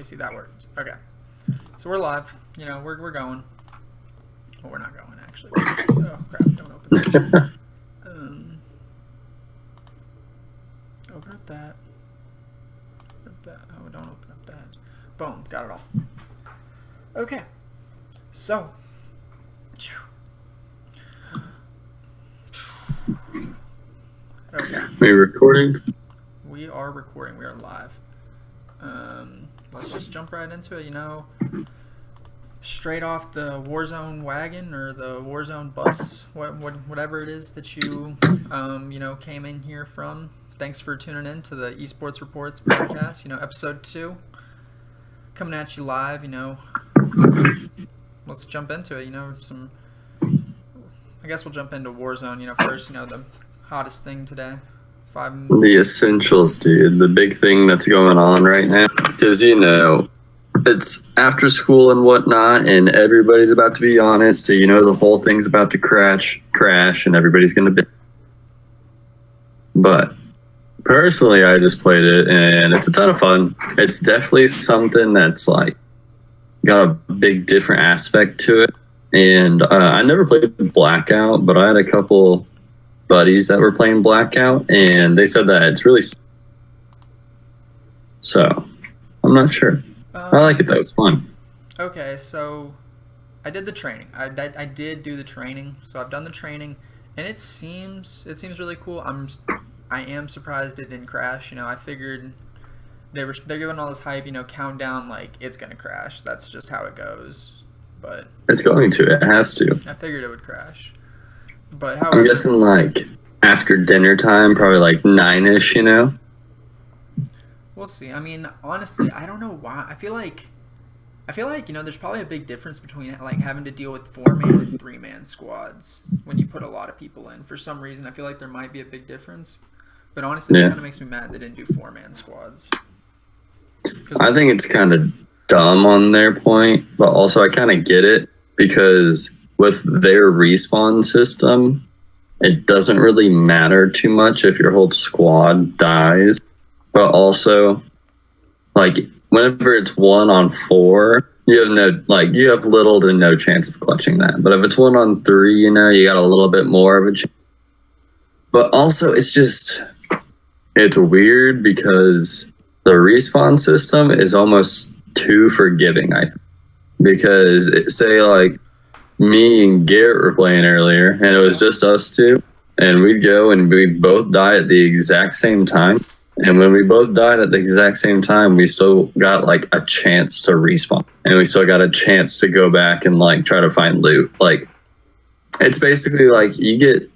Okay, see, that works. Okay. So we're live. You know, we're going. Well, we're not going, actually. Oh, crap. Don't open that. Open up that. Open up that. Oh, don't open up that. Boom. Got it all. Okay. So. Okay. Are you recording? We are recording. We are live. Let's just jump right into it, you know. Straight off the Warzone wagon or the Warzone bus, whatever it is that you, you know, came in here from. Thanks for tuning in to the eSports Reports podcast, you know, episode 2. Coming at you live, you know. Let's jump into it, you know, I guess we'll jump into Warzone, you know, first, you know, the hottest thing today. The essentials, dude. The big thing that's going on right now. Because, you know, it's after school and whatnot, and everybody's about to be on it. So, you know, the whole thing's about to crash, and everybody's going to be. But personally, I just played it, and it's a ton of fun. It's definitely something that's, like, got a big different aspect to it. And I never played Blackout, but I had a couple buddies that were playing Blackout, and they said that it's really. So, I'm not sure. I like it though; it's fun. Okay, so I did the training. I did do the training, so I've done the training, and it seems really cool. I am surprised it didn't crash. You know, I figured they're giving all this hype. You know, countdown like it's gonna crash. That's just how it goes. But it's going to. It has to. I figured it would crash. But however, I'm guessing like after dinner time, probably like 9-ish, you know? We'll see. I mean, honestly, I don't know why. I feel like, you know, there's probably a big difference between like having to deal with 4-man and 3-man squads when you put a lot of people in. For some reason, I feel like there might be a big difference. But honestly, it kind of makes me mad they didn't do 4-man squads. I think it's kind of dumb on their point, but also I kind of get it because with their respawn system, it doesn't really matter too much if your whole squad dies. But also, like, whenever it's 1-on-4, you have little to no chance of clutching that. But if it's 1-on-3, you know, you got a little bit more of a chance. But also, it's weird because the respawn system is almost too forgiving, I think. Because say, like, me and Garrett were playing earlier, and it was just us two, and we'd go and we'd both die at the exact same time. And when we both died at the exact same time, we still got like a chance to respawn, and we still got a chance to go back and like try to find loot. Like, it's basically like you get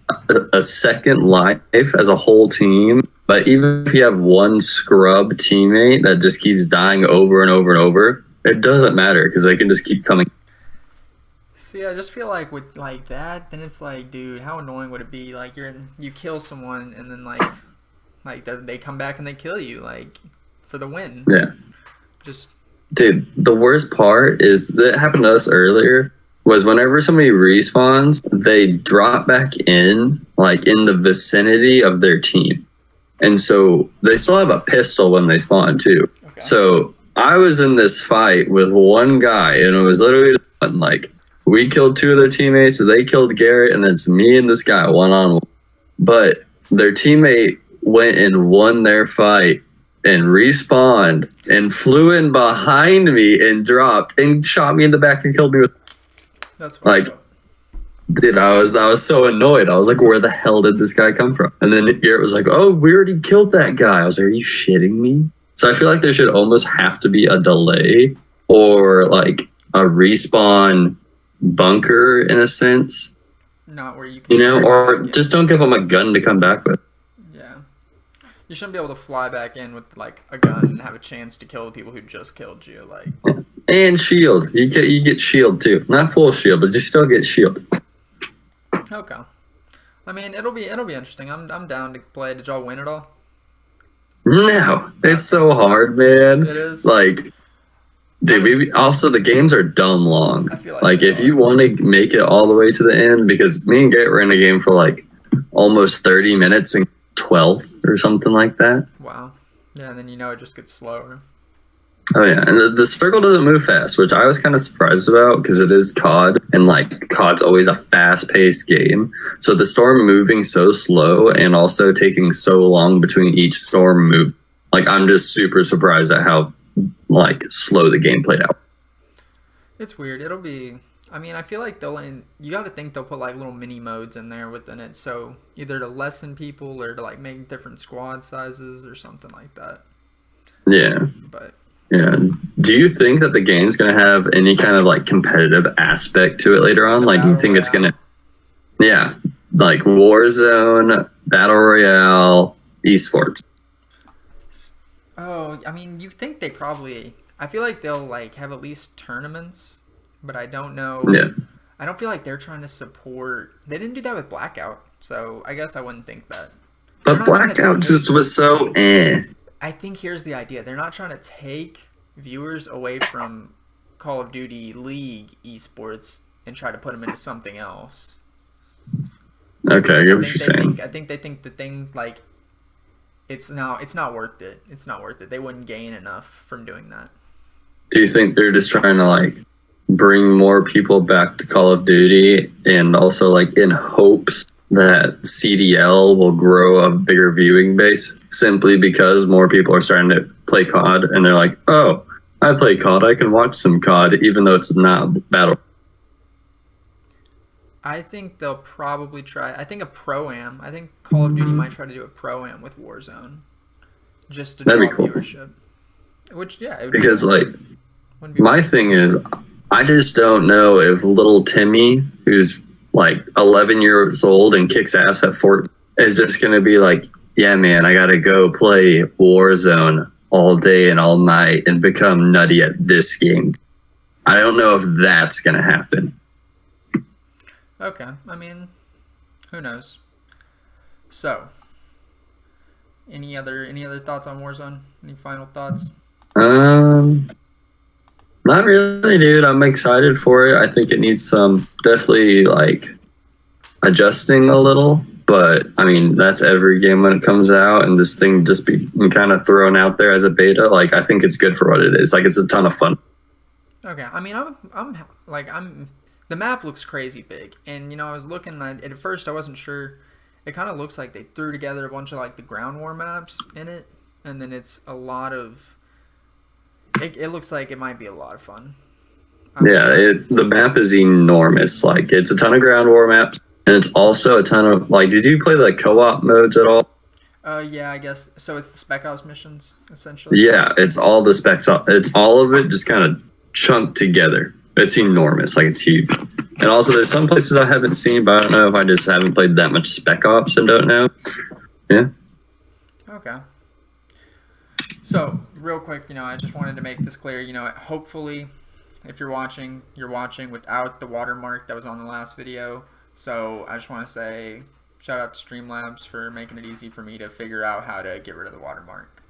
a second life as a whole team. But even if you have one scrub teammate that just keeps dying over and over and over, it doesn't matter because they can just keep coming. See, I just feel like with like that, then it's like, dude, how annoying would it be? Like you kill someone and then like they come back and they kill you like for the win. Yeah. Just dude, the worst part is that happened to us earlier. Was whenever somebody respawns, they drop back in like in the vicinity of their team, and so they still have a pistol when they spawn too. Okay. So I was in this fight with one guy, and it was literally like. We killed 2 of their teammates, so they killed Garrett, and then it's me and this guy one-on-one. But their teammate went and won their fight and respawned and flew in behind me and dropped and shot me in the back and killed me with. That's like, dude, I was so annoyed. I was like, where the hell did this guy come from? And then Garrett was like, oh, we already killed that guy. I was like, are you shitting me? So I feel like there should almost have to be a delay or like a respawn bunker in a sense, not where you can, you know, or just don't give them a gun to come back with. Yeah, you shouldn't be able to fly back in with like a gun and have a chance to kill the people who just killed you. Like, and shield, you get shield too, not full shield, but you still get shield. Okay, I mean it'll be interesting. I'm down to play. Did y'all win it all? No, it's so hard, man. It is like. Dude, also the games are dumb long. I feel like if you want to make it all the way to the end, because me and Garrett were in a game for like almost 30 minutes and 12th or something like that. Wow. Yeah, and then you know it just gets slower. Oh yeah, and the circle doesn't move fast, which I was kind of surprised about because it is COD, and like COD's always a fast-paced game. So the storm moving so slow and also taking so long between each storm move, like I'm just super surprised at how like slow the game played out. It's weird. It'll be. I mean, I feel like you got to think they'll put like little mini modes in there within it, so either to lessen people or to like make different squad sizes or something like that. Yeah. But. Yeah. Do you think that the game's going to have any kind of like competitive aspect to it later on? Like, do you think it's going to, yeah, like Warzone, Battle Royale, eSports? Oh, I mean, you think they probably, I feel like they'll like have at least tournaments, but I don't know. Yeah. I don't feel like they're trying to support, they didn't do that with Blackout, so I guess I wouldn't think that. But Blackout just was so I think here's the idea. They're not trying to take viewers away from Call of Duty League esports and try to put them into something else. Okay, I get what you're saying. I think they think the things like it's not worth it. It's not worth it. They wouldn't gain enough from doing that. Do you think they're just trying to like bring more people back to Call of Duty and also like in hopes that CDL will grow a bigger viewing base simply because more people are starting to play COD and they're like, oh, I play COD, I can watch some COD even though it's not battle. I think they'll probably try. I think a pro-am. I think Call of Duty might try to do a pro-am with Warzone, just to draw viewership. Which because like my thing is, I just don't know if little Timmy, who's like 11 years old and kicks ass at Fortnite, is just going to be like, yeah, man, I got to go play Warzone all day and all night and become nutty at this game. I don't know if that's going to happen. Okay. I mean, who knows? So, any other thoughts on Warzone? Any final thoughts? Not really, dude. I'm excited for it. I think it needs some definitely like adjusting a little, but I mean that's every game when it comes out, and this thing just be kind of thrown out there as a beta. Like I think it's good for what it is. Like it's a ton of fun. Okay, I mean I'm the map looks crazy big, and you know I was looking at first I wasn't sure. It kind of looks like they threw together a bunch of like the ground war maps in it, and then it's a lot of. It looks like it might be a lot of fun. The map is enormous. Like it's a ton of ground war maps, and it's also a ton of like. Did you play the co-op modes at all? Yeah, I guess so. It's the Spec Ops missions essentially. Yeah, it's all the Spec Ops. It's all of it just kind of chunked together. It's enormous. Like it's huge. And also, there's some places I haven't seen, but I don't know if I just haven't played that much Spec Ops and don't know. Yeah. Okay. So, real quick, you know, I just wanted to make this clear. You know, hopefully, if you're watching without the watermark that was on the last video. So, I just want to say shout out to Streamlabs for making it easy for me to figure out how to get rid of the watermark.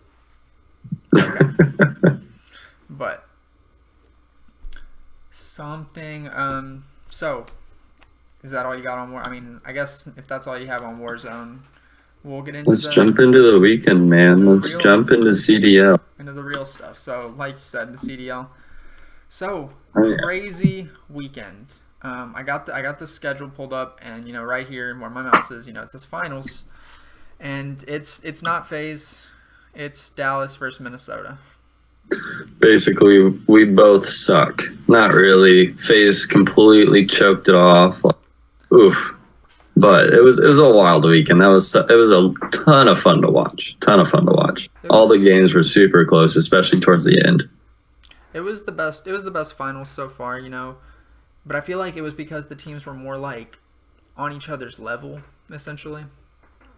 Okay. But something. So, is that all you got on War? I mean, I guess if that's all you have on Warzone. We'll get into Let's jump into the weekend, man. Let's jump into CDL. Into the real stuff. So, like you said, the CDL. So, yeah. Crazy weekend. I got the schedule pulled up, and you know, right here where my mouse is, you know, it says finals, and it's not Faze, it's Dallas versus Minnesota. Basically, we both suck. Not really. Faze completely choked it off. Oof. But it was a wild weekend. It was a ton of fun to watch. All the games were super close, especially towards the end. It was the best finals so far, you know. But I feel like it was because the teams were more like on each other's level, essentially.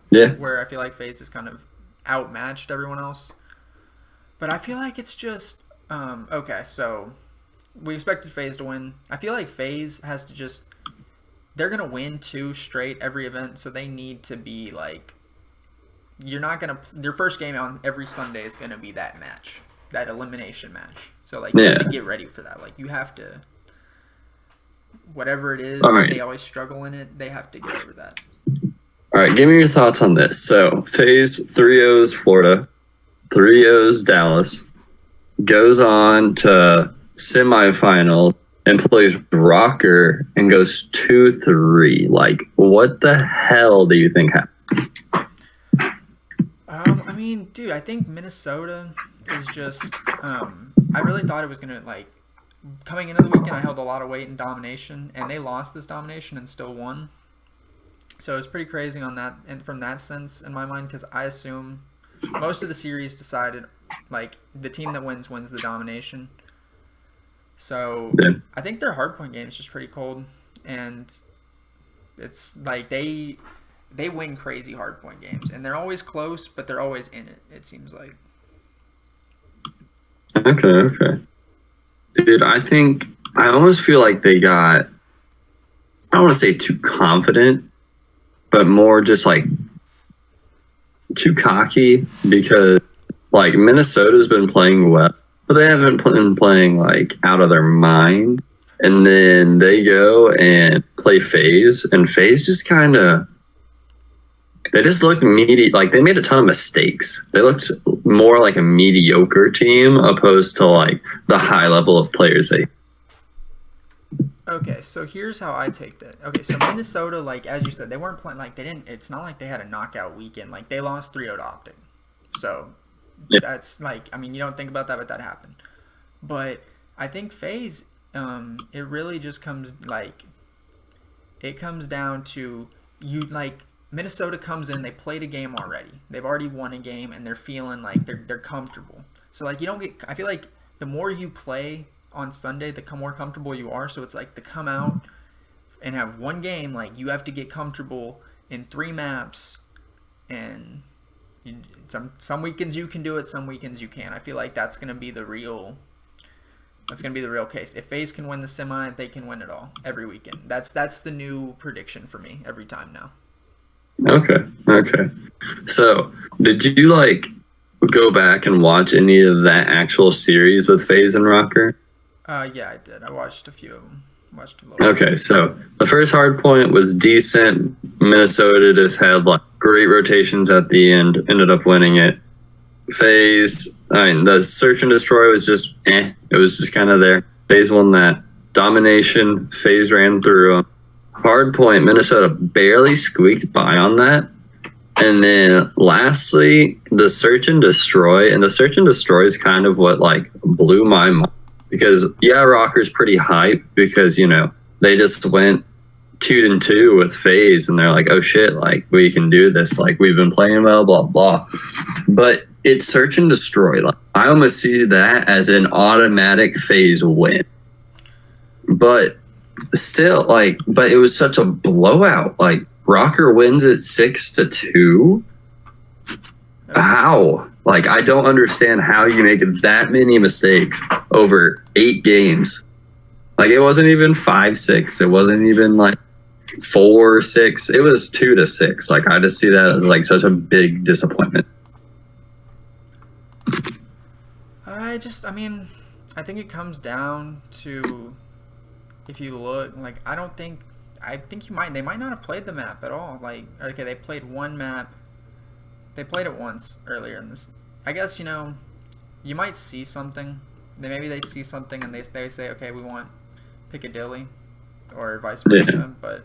Yeah. Where I feel like FaZe is kind of outmatched everyone else. But I feel like it's just okay. So we expected FaZe to win. I feel like FaZe has to just. They're going to win 2 straight every event, so they need to be like, you're not going to, your first game on every Sunday is going to be that match, that elimination match. So, like, you have to get ready for that. Like, you have to, whatever it is, they always struggle in it, they have to get over that. All right, give me your thoughts on this. So, FaZe 3-0's Florida, 3-0's Dallas. goes on to semifinals and plays Rocker and goes 2-3. Like, what the hell do you think happened? I mean, dude, I think Minnesota is just. I really thought it was gonna like coming into the weekend. I held a lot of weight in domination, and they lost this domination and still won. So it's pretty crazy on that, and from that sense in my mind, because I assume most of the series decided like the team that wins the domination. So Yeah. I think their hardpoint game is just pretty cold, and it's like they win crazy hardpoint games, and they're always close, but they're always in it. It seems like. Okay. Dude, I almost feel like they got, I don't want to say too confident, but more just like too cocky, because like Minnesota's been playing well, but they haven't been playing like out of their mind. And then they go and play Faze, and Faze just kind of, they just looked like they made a ton of mistakes. They looked more like a mediocre team opposed to like the high level of players they. Okay, so here's how I take that. Okay, so Minnesota, like as you said, they weren't playing like they didn't. It's not like they had a knockout weekend. Like they lost 3-0 to Optic, so Yeah. that's like, I mean, you don't think about that, but that happened. But I think Faze, it really just comes like, it comes down to you like. Minnesota comes in, they played a game already. They've already won a game, and they're feeling like they're comfortable. So like you don't get. I feel like the more you play on Sunday, the more comfortable you are. So it's like to come out and have one game, like you have to get comfortable in 3 maps, and some weekends you can do it, some weekends you can't. I feel like that's gonna be the real. That's gonna be the real case. If FaZe can win the semi, they can win it all every weekend. That's the new prediction for me every time now. Okay. So, did you like go back and watch any of that actual series with FaZe and Rocker? Yeah, I did. I watched a few of them. Watched a little. Okay, so the first hard point was decent. Minnesota just had like great rotations at the end, ended up winning it. FaZe, I mean, the search and destroy was just It was just kind of there. FaZe won that. Domination, FaZe ran through them. Hard point, Minnesota barely squeaked by on that. And then lastly, the search and destroy. And the search and destroy is kind of what like blew my mind. Because yeah, Rocker's pretty hype because, you know, they just went 2-2 with FaZe and they're like, oh shit, like we can do this. Like we've been playing well, blah, blah. But it's search and destroy. Like I almost see that as an automatic FaZe win. But still, like, but it was such a blowout. Like Rocker wins it 6-2. How? Like, I don't understand how you make that many mistakes over 8 games. Like, it wasn't even 5-6. It wasn't even like 4-6. It was 2-6. Like, I just see that as like such a big disappointment. I mean, I think it comes down to, if you look, like, I think they might not have played the map at all. Like, okay, they played one map. They played it once earlier in this. I guess, you know, you might see something. Maybe they see something and they say, okay, we want Piccadilly, or vice versa. Yeah. But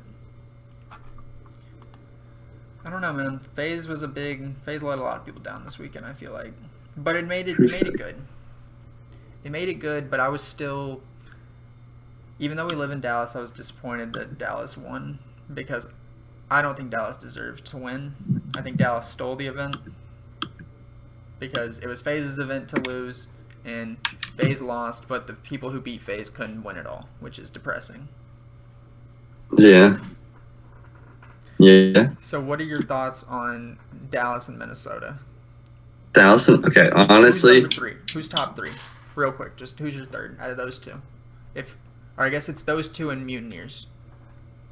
I don't know, man. FaZe let a lot of people down this weekend, I feel like. But it made it good. It made it good, but I was still, even though we live in Dallas, I was disappointed that Dallas won, because I don't think Dallas deserved to win. I think Dallas stole the event because it was FaZe's event to lose, and FaZe lost, but the people who beat FaZe couldn't win it all, which is depressing. Yeah. Yeah. So what are your thoughts on Dallas and Minnesota? Dallas, okay, honestly. Who's top 3? Real quick, just who's your third out of those two? Or I guess it's those two and Mutineers,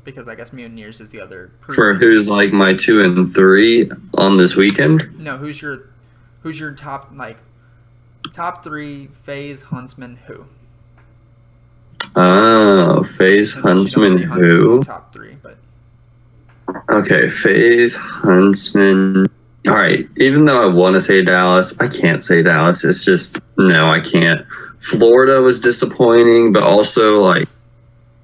because I guess Mutineers is the other. For who's like my 2 and 3 on this weekend? No, who's your top, like, top 3 FaZe, Huntsman, who? Oh, FaZe, Huntsman, who? Top 3, but okay, FaZe, Huntsman. All right, even though I want to say Dallas, I can't say Dallas. It's just, no, I can't. Florida was disappointing, but also like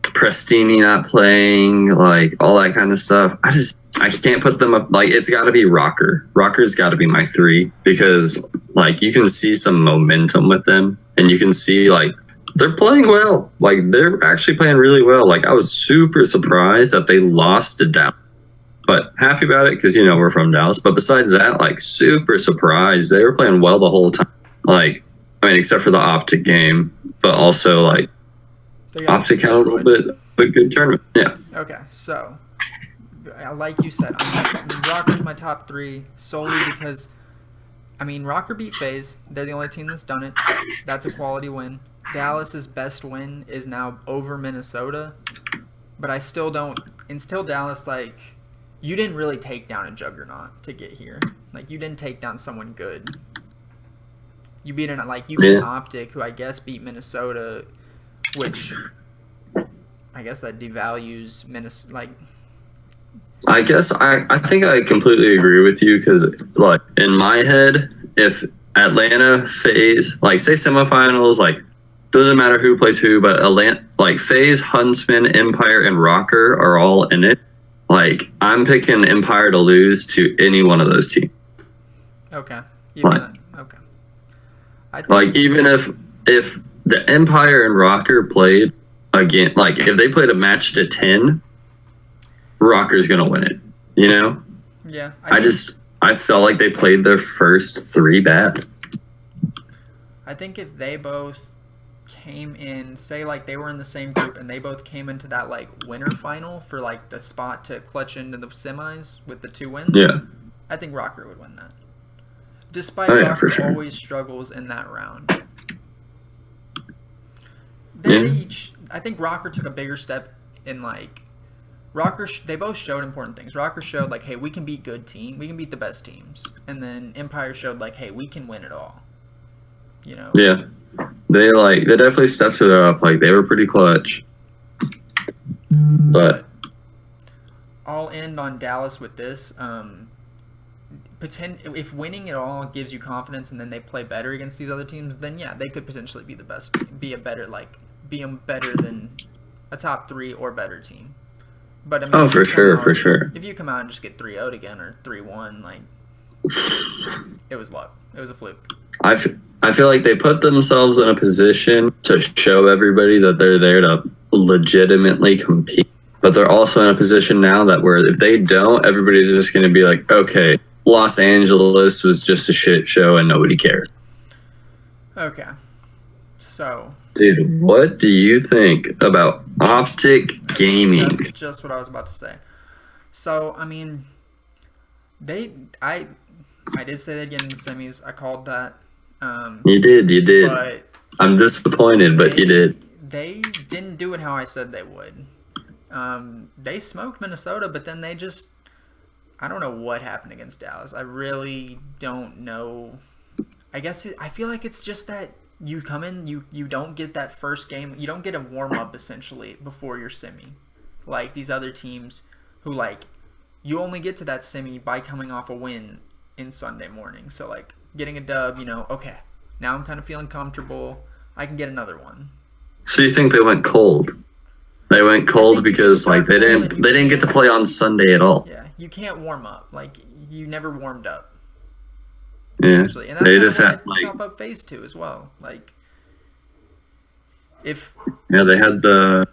Prestini not playing, like all that kind of stuff. I can't put them up. Like, it's got to be Rocker. Rocker's got to be my 3 because like you can see some momentum with them, and you can see like they're playing well. Like, they're actually playing really well. Like, I was super surprised that they lost to Dallas, but happy about it because, you know, we're from Dallas. But besides that, like, super surprised. They were playing well the whole time. Like, I mean, except for the Optic game, but also like Optic had a little bit of a good tournament. Yeah. Okay, so like you said, Rocker's my top 3 solely because, I mean, Rocker beat Faze. They're the only team that's done it. That's a quality win. Dallas's best win is now over Minnesota, but I still don't. And still, Dallas, like, you didn't really take down a juggernaut to get here. Like, you didn't take down someone good. You beat an Optic, who I guess beat Minnesota, which I guess that devalues Minnesota. Like, I guess I think I completely agree with you because, like, in my head, if Atlanta, Faze, like, say semifinals, like, doesn't matter who plays who, but Atlanta, like, Faze, Huntsman, Empire, and Rocker are all in it. Like, I'm picking Empire to lose to any one of those teams. Okay. Okay. Like, even if the Empire and Rocker played again, like, if they played a match to 10, Rocker's gonna win it, you know? Yeah. I felt like they played their first 3 bad. I think if they both came in, say like they were in the same group and they both came into that like winter final for like the spot to clutch into the semis with the 2 wins, yeah, I think Rocker would win that. Despite for Rocker sure. always struggles in that round. I think Rocker took a bigger step in like they both showed important things. Rocker showed like, hey, we can beat we can beat the best teams, and then Empire showed like, hey, we can win it all. You know? Yeah, they definitely stepped it up. Like, they were pretty clutch. But I'll end on Dallas with this. If winning it all gives you confidence, and then they play better against these other teams, then yeah, they could potentially be the best team, be better than a top 3 or better team. But I mean, for sure. If you come out and just get 3-0'd again or 3-1, like, it was luck. It was a fluke. I feel like they put themselves in a position to show everybody that they're there to legitimately compete. But they're also in a position now that where if they don't, everybody's just going to be like, okay, Los Angeles was just a shit show and nobody cares. Okay. So, dude, what do you think about Optic Gaming? That's just what I was about to say. So, I mean, I did say that again in the semis. I called that. You did. But I'm disappointed, but you did. They didn't do it how I said they would. They smoked Minnesota, but then I don't know what happened against Dallas. I really don't know. I feel like it's just that you come in, you don't get that first game. You don't get a warm-up, essentially, before your semi. Like these other teams who, like, you only get to that semi by coming off a win in Sunday morning. So, like, getting a dub, okay, now I'm kind of feeling comfortable. I can get another one. So you think they went cold? They went cold because, like, they didn't get to play on Sunday at all. Yeah, you can't warm up. Like, you never warmed up. Yeah, and that's they just had chop up Phase 2 as well. Like, they had the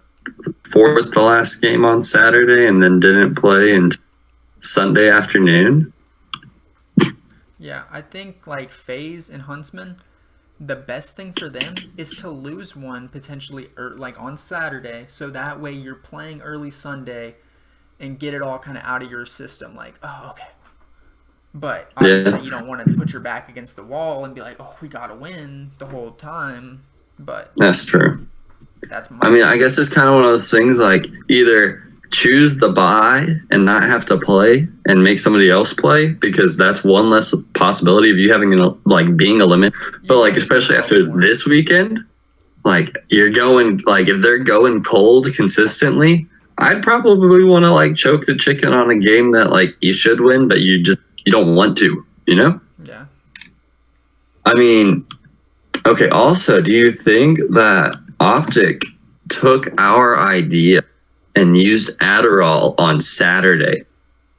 4th to last game on Saturday and then didn't play until Sunday afternoon. Yeah, I think like Faze and Huntsman, the best thing for them is to lose one potentially like on Saturday, so that way you're playing early Sunday and get it all kind of out of your system. Like, oh, okay. But obviously you don't want to put your back against the wall and be like, oh, we gotta win the whole time. But that's true. I guess it's kind of one of those things, like, either choose the bye and not have to play and make somebody else play, because that's one less possibility of you having being eliminated. But like, especially after this weekend, like, you're going, like, if they're going cold consistently, I'd probably want to like choke the chicken on a game that like you should win, but you just you don't want to, you know? Yeah. I mean, okay, also, do you think that Optic took our idea and used Adderall on Saturday,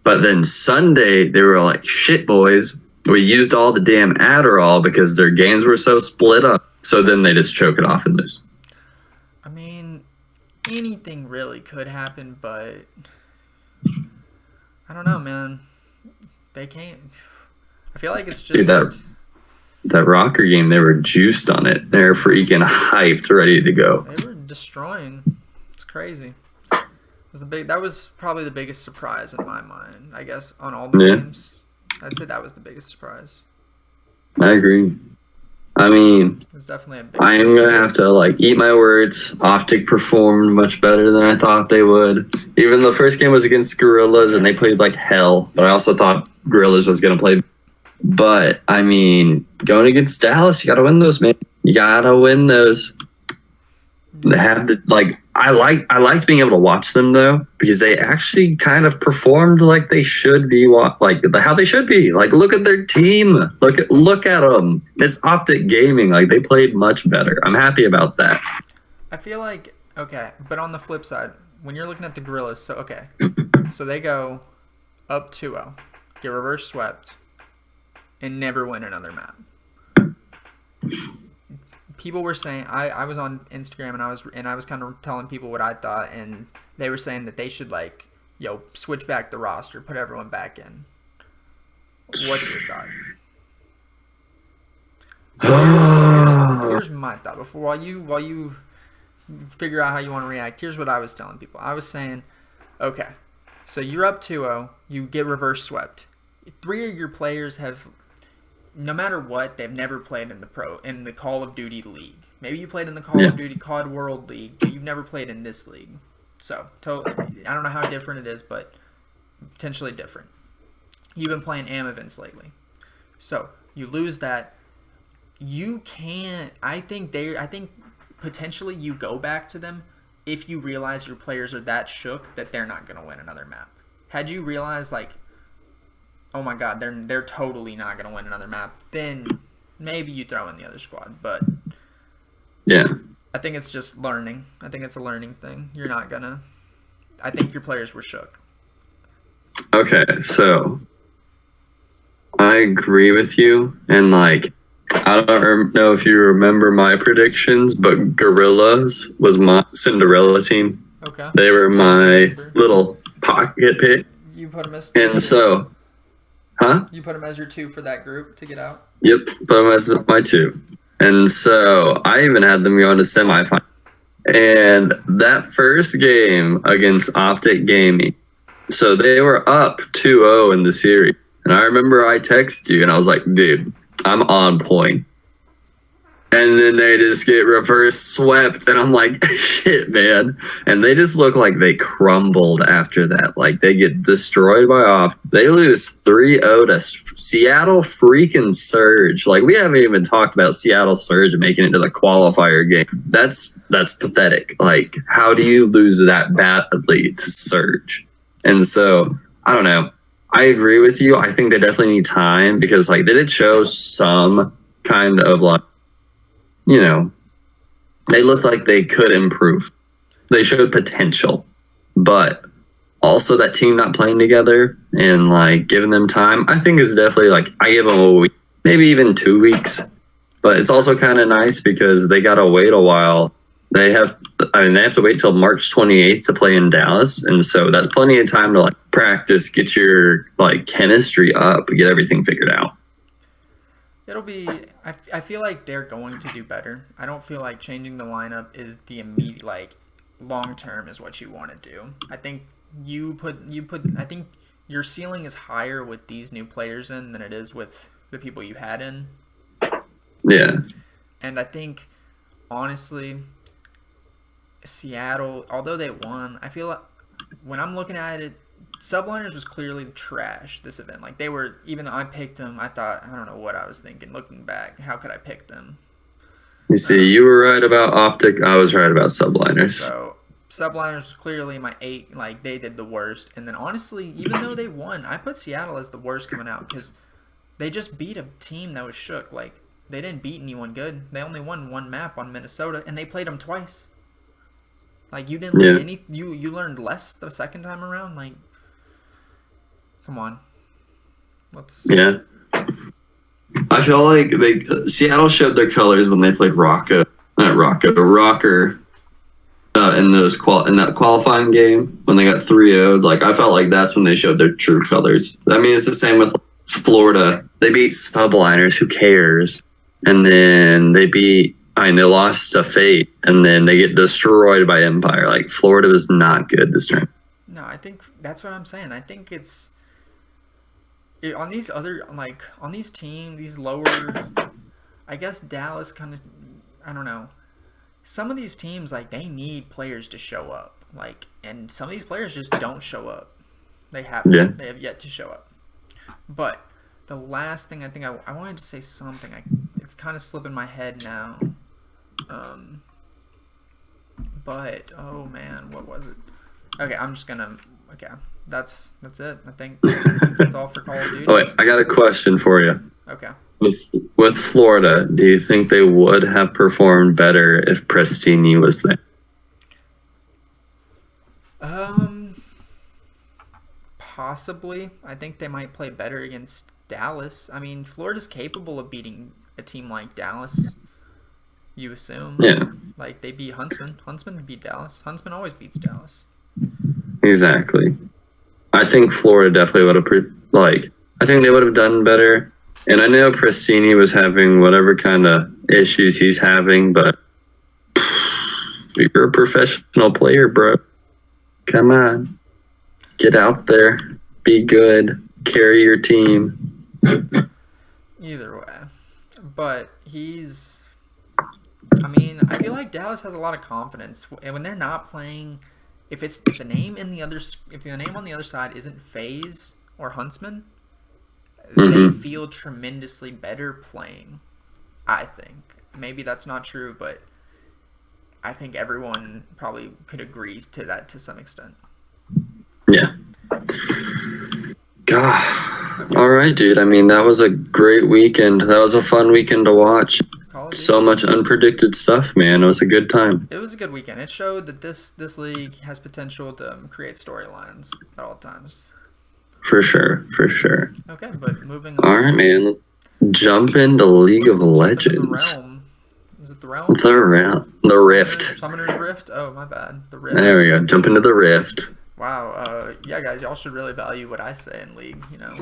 but then Sunday they were like, shit, boys, we used all the damn Adderall because their games were so split up. So then they just choke it off and lose. I mean, anything really could happen, but I don't know, man. They can't. I feel like it's just. Dude, that Rocker game, they were juiced on it. They're freaking hyped, ready to go. They were destroying. It's crazy. That was probably the biggest surprise in my mind, I guess, on all the games. I'd say that was the biggest surprise. I agree. I mean, it was definitely a big I am going to have to, like, eat my words. Optic performed much better than I thought they would. Even the first game was against Gorillas, and they played like hell. But I also thought Gorillas was going to play. But, I mean, going against Dallas, you got to win those, man. You got to win those. They have the, like, I liked being able to watch them, though, because they actually kind of performed like they should be, like how they should be. Like, look at their team. Look at them. It's Optic Gaming. Like, they played much better. I'm happy about that. I feel like, okay, but on the flip side, when you're looking at the Gorillas, so, okay, so they go up 2-0, get reverse swept, and never win another map. People were saying, I was on Instagram and I was kind of telling people what I thought, and they were saying that they should, like, switch back the roster, put everyone back in. What's your thought? Here's my thought. While you figure out how you want to react, here's what I was telling people. I was saying, okay, so you're up 2-0, you get reverse swept. 3 of your players have, no matter what, they've never played in the Call of Duty League. Maybe you played in the Call of Duty COD World League, but you've never played in this league. So, I don't know how different it is, but potentially different. You've been playing AM events lately. So, you lose that. You can't, I think potentially you go back to them if you realize your players are that shook that they're not going to win another map. Had you realized, like, oh my god, they're totally not going to win another map, then maybe you throw in the other squad. But yeah, I think it's just learning. I think it's a learning thing. You're not going to. I think your players were shook. Okay, so I agree with you. And, like, I don't know if you remember my predictions, but Gorillas was my Cinderella team. Okay. They were my little pocket pick. You put them as And so... Huh? You put them as your 2 for that group to get out? Yep, put them as my 2. And so I even had them going to semifinal. And that first game against Optic Gaming, so they were up 2-0 in the series. And I remember I texted you and I was like, dude, I'm on point. And then they just get reverse swept, and I'm like, shit, man. And they just look like they crumbled after that. Like, they get destroyed by off. They lose 3-0 to Seattle freaking Surge. Like, we haven't even talked about Seattle Surge making it to the qualifier game. That's pathetic. Like, how do you lose that badly to Surge? And so, I don't know. I agree with you. I think they definitely need time because, like, they did show some kind of, like, you know, they looked like they could improve. They showed potential. But also that team not playing together and, like, giving them time, I think is definitely, like, I give them a week, maybe even 2 weeks. But it's also kind of nice because they got to wait a while. They have to wait till March 28th to play in Dallas. And so that's plenty of time to, like, practice, get your, like, chemistry up, get everything figured out. It'll be. I feel like they're going to do better. I don't feel like changing the lineup is the immediate, like, long term is what you want to do. I think I think your ceiling is higher with these new players in than it is with the people you had in. Yeah. And I think, honestly, Seattle, although they won, I feel like when I'm looking at it, Subliners was clearly trash this event. Like, they were, even though I picked them, I thought, I don't know what I was thinking. Looking back, how could I pick them? You see, you were right about Optic. I was right about Subliners. So Subliners was clearly my 8. Like, they did the worst. And then, honestly, even though they won, I put Seattle as the worst coming out because they just beat a team that was shook. Like, they didn't beat anyone good. They only won one map on Minnesota, and they played them twice. Like, you didn't learn any. You learned less the second time around. Like, come on. Yeah. I feel like Seattle showed their colors when they played Rocker in that qualifying game when they got 3-0'd. Like, I felt like that's when they showed their true colors. I mean, it's the same with Florida. They beat Subliners. Who cares? And then they lost to Fate, and then they get destroyed by Empire. Like, Florida was not good this turn. No, I think that's what I'm saying. I think it's on these other, like, on these teams, these lower, I guess Dallas kind of, I don't know. Some of these teams, like, they need players to show up. Like, and some of these players just don't show up. They have yet to show up. But the last thing I think I wanted to say something. It's kind of slipping my head now. But oh man, what was it? Okay, I'm just gonna. Okay, that's it. I think that's all for Call of Duty. Oh wait, I got a question for you. Okay. With Florida, do you think they would have performed better if Prestini was there? Possibly. I think they might play better against Dallas. I mean, Florida's capable of beating a team like Dallas. You assume? Yeah. Like, they beat Huntsman. Huntsman beat Dallas. Huntsman always beats Dallas. Exactly. I think Florida definitely would have I think they would have done better. And I know Prestini was having whatever kind of issues he's having, but you're a professional player, bro. Come on. Get out there. Be good. Carry your team. Either way. But I mean, I feel like Dallas has a lot of confidence. And when they're not playing, if the name on the other side isn't Faze or Huntsman, they feel tremendously better playing, I think. Maybe that's not true, but I think everyone probably could agree to that to some extent. Yeah. God. All right, dude. I mean, that was a great weekend. That was a fun weekend to watch. So much unpredicted stuff, man. It was a good time. It was a good weekend. It showed that this league has potential to create storylines at all times. For sure. Okay, but moving on. All right, man. Jump into League of Legends. Is it the realm? The Rift. Summoner's Rift? Oh, my bad. The Rift. There we go. Jump into the Rift. Wow. Yeah, guys, y'all should really value what I say in League, you know.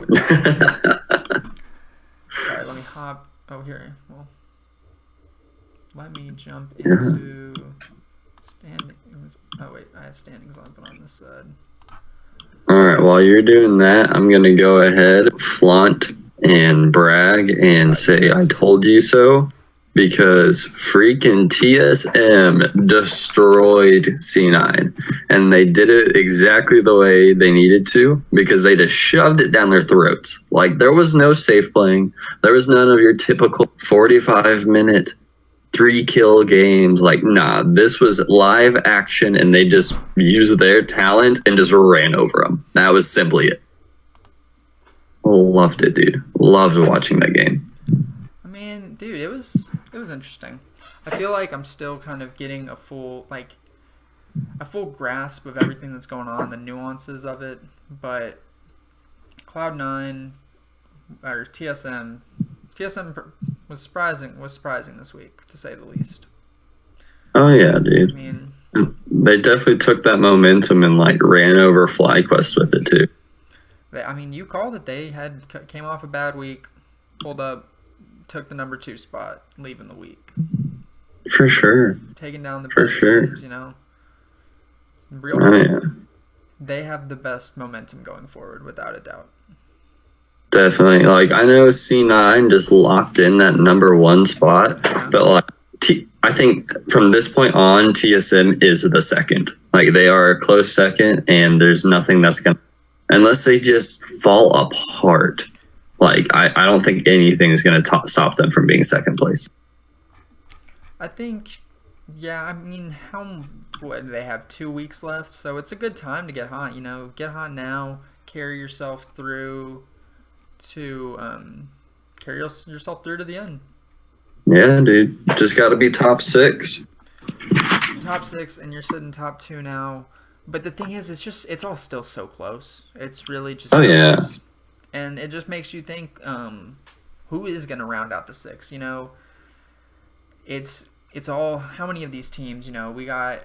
Alright, let me hop. Oh, here. Well, let me jump into standings. Oh, wait. I have standings open on this side. Alright, while you're doing that, I'm going to go ahead, flaunt, and brag, and say I told you so. Because freaking TSM destroyed C9. And they did it exactly the way they needed to. Because they just shoved it down their throats. Like, there was no safe playing. There was none of your typical 45-minute 3-kill games. Like, nah, this was live action, and they just used their talent and just ran over them. That was simply it. Loved it, dude. Loved watching that game. I mean, dude, it was interesting. I feel like I'm still kind of getting a full grasp of everything that's going on, the nuances of it. But Cloud9 or TSM was surprising this week, to say the least. Oh yeah, dude. I mean, they definitely took that momentum and ran over FlyQuest with it too. I mean, you called it. They came off a bad week, pulled up, took the number 2 spot, leaving the week. For sure. Taking down the best teams, you know. They have the best momentum going forward, without a doubt. Definitely. I know C9 just locked in that number 1 spot, but I think from this point on, TSM is the second. They are a close second, and there's nothing that's going to, unless they just fall apart. I don't think anything is going to stop them from being second place. I think Yeah, I mean, what do they have 2 weeks left? So it's a good time to get hot. Get hot now. Carry yourself through to yourself through to the end. Yeah, dude. Just got to be top 6. Top 6, and you're sitting top 2 now. But the thing is, it's all still so close. It's really just so close. And it just makes you think, who is going to round out the 6? It's all, how many of these teams? We got,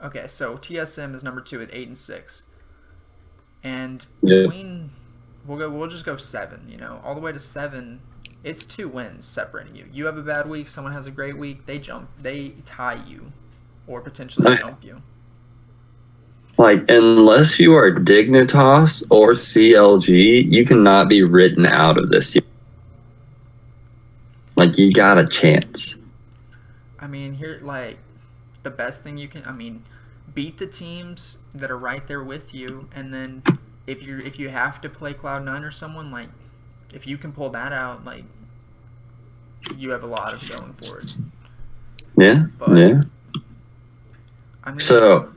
okay, so TSM is number 2 at 8-6, and between we'll just go 7. All the way to 7. It's 2 wins separating you. You have a bad week, someone has a great week, they tie you, or potentially jump you. Like, unless you are Dignitas or CLG, you cannot be written out of this. Like, you got a chance. I mean, the best thing you can, beat the teams that are right there with you, and then if you have to play Cloud9 or someone, if you can pull that out, you have a lot of going for it. Yeah, yeah. So,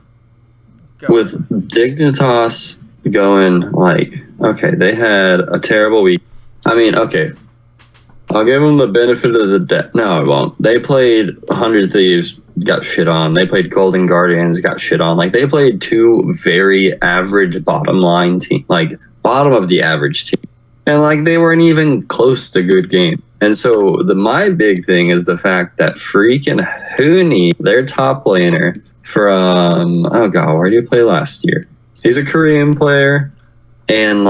with Dignitas going, okay, they had a terrible week. Okay, I'll give them the benefit of the doubt. No, I won't. They played 100 Thieves, got shit on. They played Golden Guardians, got shit on. They played 2 very average bottom line team, bottom of the average team. And, they weren't even close to good game. And so, my big thing is the fact that freaking Hooney, their top laner from, oh god, where did he play last year? He's a Korean player, and,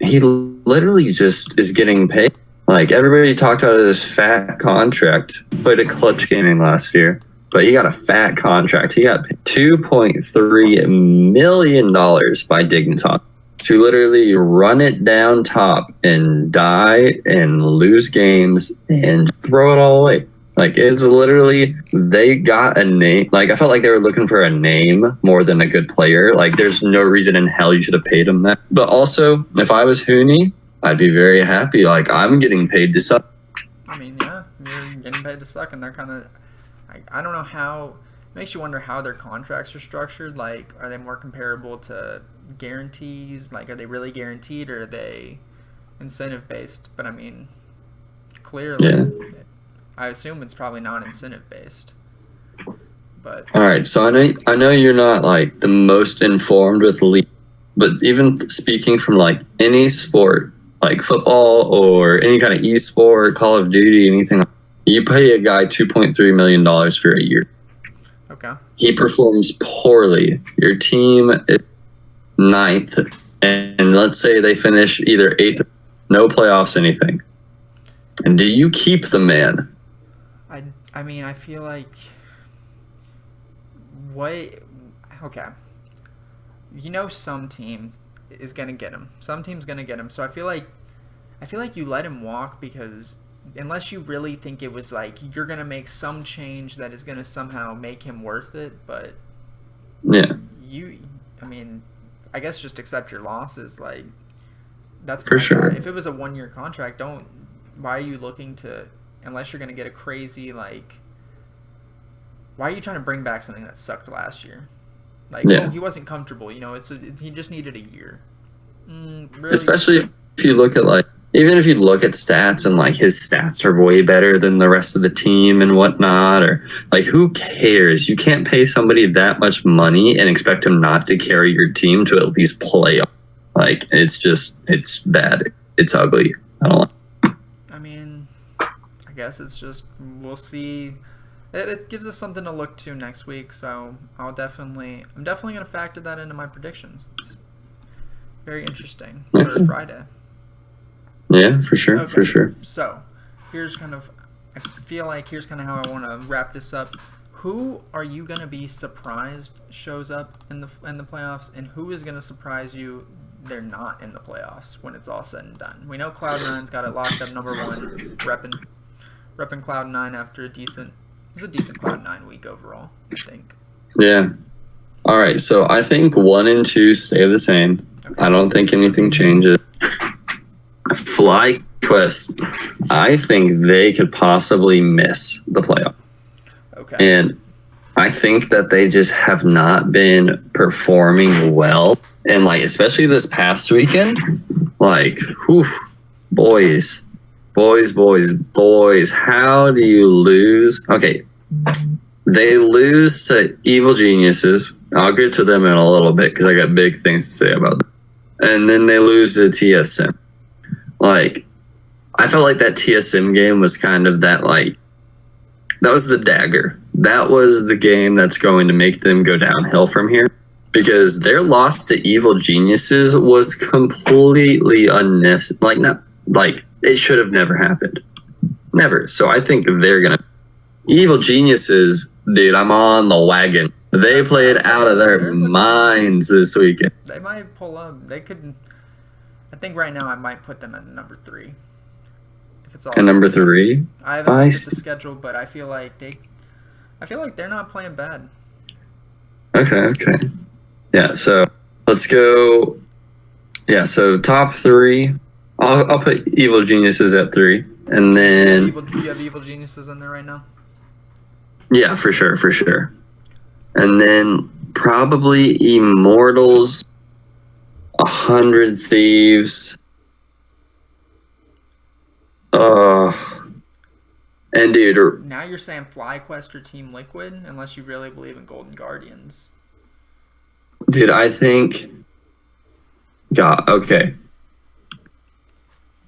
he literally just is getting paid. Everybody talked about this fat contract. Played at Clutch Gaming last year, but he got a fat contract. He got paid $2.3 million by Dignitas to literally run it down top and die and lose games and throw it all away. It's literally, they got a name. I felt like they were looking for a name more than a good player. There's no reason in hell you should have paid him that. But also, if I was Hooney, I'd be very happy. I'm getting paid to suck. Yeah, you're getting paid to suck, and they're kind of, I don't know how, it makes you wonder how their contracts are structured. Are they more comparable to guarantees? Are they really guaranteed, or are they incentive-based? But, clearly, I assume it's probably not incentive-based. But all right, so I know you're not, the most informed with league, but even speaking from, any sport, football or any kind of eSport, Call of Duty, anything. You pay a guy $2.3 million for a year. Okay. He performs poorly. Your team is 9th, and let's say they finish either 8th, no playoffs, anything. And do you keep the man? I feel like okay. Some team is gonna get him. Some team's gonna get him. So I feel like you let him walk, because unless you really think it was you're gonna make some change that is gonna somehow make him worth it, but yeah, I guess just accept your losses. That's for sure. If it was a 1-year contract, why are you looking to, unless you're gonna get a crazy why are you trying to bring back something that sucked last year? He wasn't comfortable. He just needed a year. Really? Especially if you look at even if you look at stats and his stats are way better than the rest of the team and whatnot, or who cares? You can't pay somebody that much money and expect him not to carry your team to at least play. It's bad. It's ugly. I don't like. I guess it's just, we'll see. It gives us something to look to next week, so I'm definitely going to factor that into my predictions. It's very interesting for Friday. Yeah, for sure, okay. For sure. So, here's kind of how I want to wrap this up. Who are you going to be surprised shows up in the playoffs, and who is going to surprise you they're not in the playoffs when it's all said and done? We know Cloud9's got it locked up number 1, repping Cloud9 after a decent Cloud9 week overall, I think. Yeah. All right, so I think 1 and 2 stay the same. Okay. I don't think anything changes. FlyQuest, I think they could possibly miss the playoff. Okay. And I think that they just have not been performing well. And like, especially this past weekend, like, whew, boys, how do you lose? Okay. They lose to Evil Geniuses. I'll get to them in a little bit because I got big things to say about them. And then they lose to TSM. Like, I felt like that TSM game was kind of that, like, that was the dagger. That was the game that's going to make them go downhill from here. Because their loss to Evil Geniuses was completely unnecessary. Like, not, like, it should have never happened. Never. So I think they're going to. Evil Geniuses, dude, I'm on the wagon. They played out of their minds this weekend. They might pull up. They could. I think right now I might put them at number 3. If it's all. And number 3? I haven't looked at the schedule, but I feel like they're not playing bad. Okay. Yeah, so let's go. Yeah, so top 3. I'll put Evil Geniuses at 3. And then. Do you have Evil Geniuses in there right now? Yeah, for sure. And then probably Immortals, 100 Thieves. And dude, now you're saying FlyQuest or Team Liquid, unless you really believe in Golden Guardians. Dude, I think. God, okay.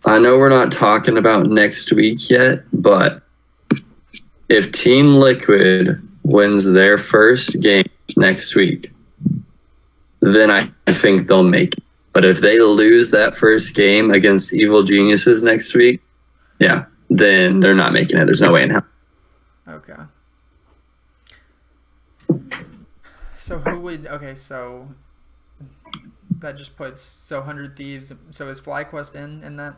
I know we're not talking about next week yet, but if Team Liquid wins their first game next week, then I think they'll make it. But if they lose that first game against Evil Geniuses next week, yeah, then they're not making it. There's no way in hell. Okay. So who would... Okay, so that just puts... So 100 Thieves... So is FlyQuest in that?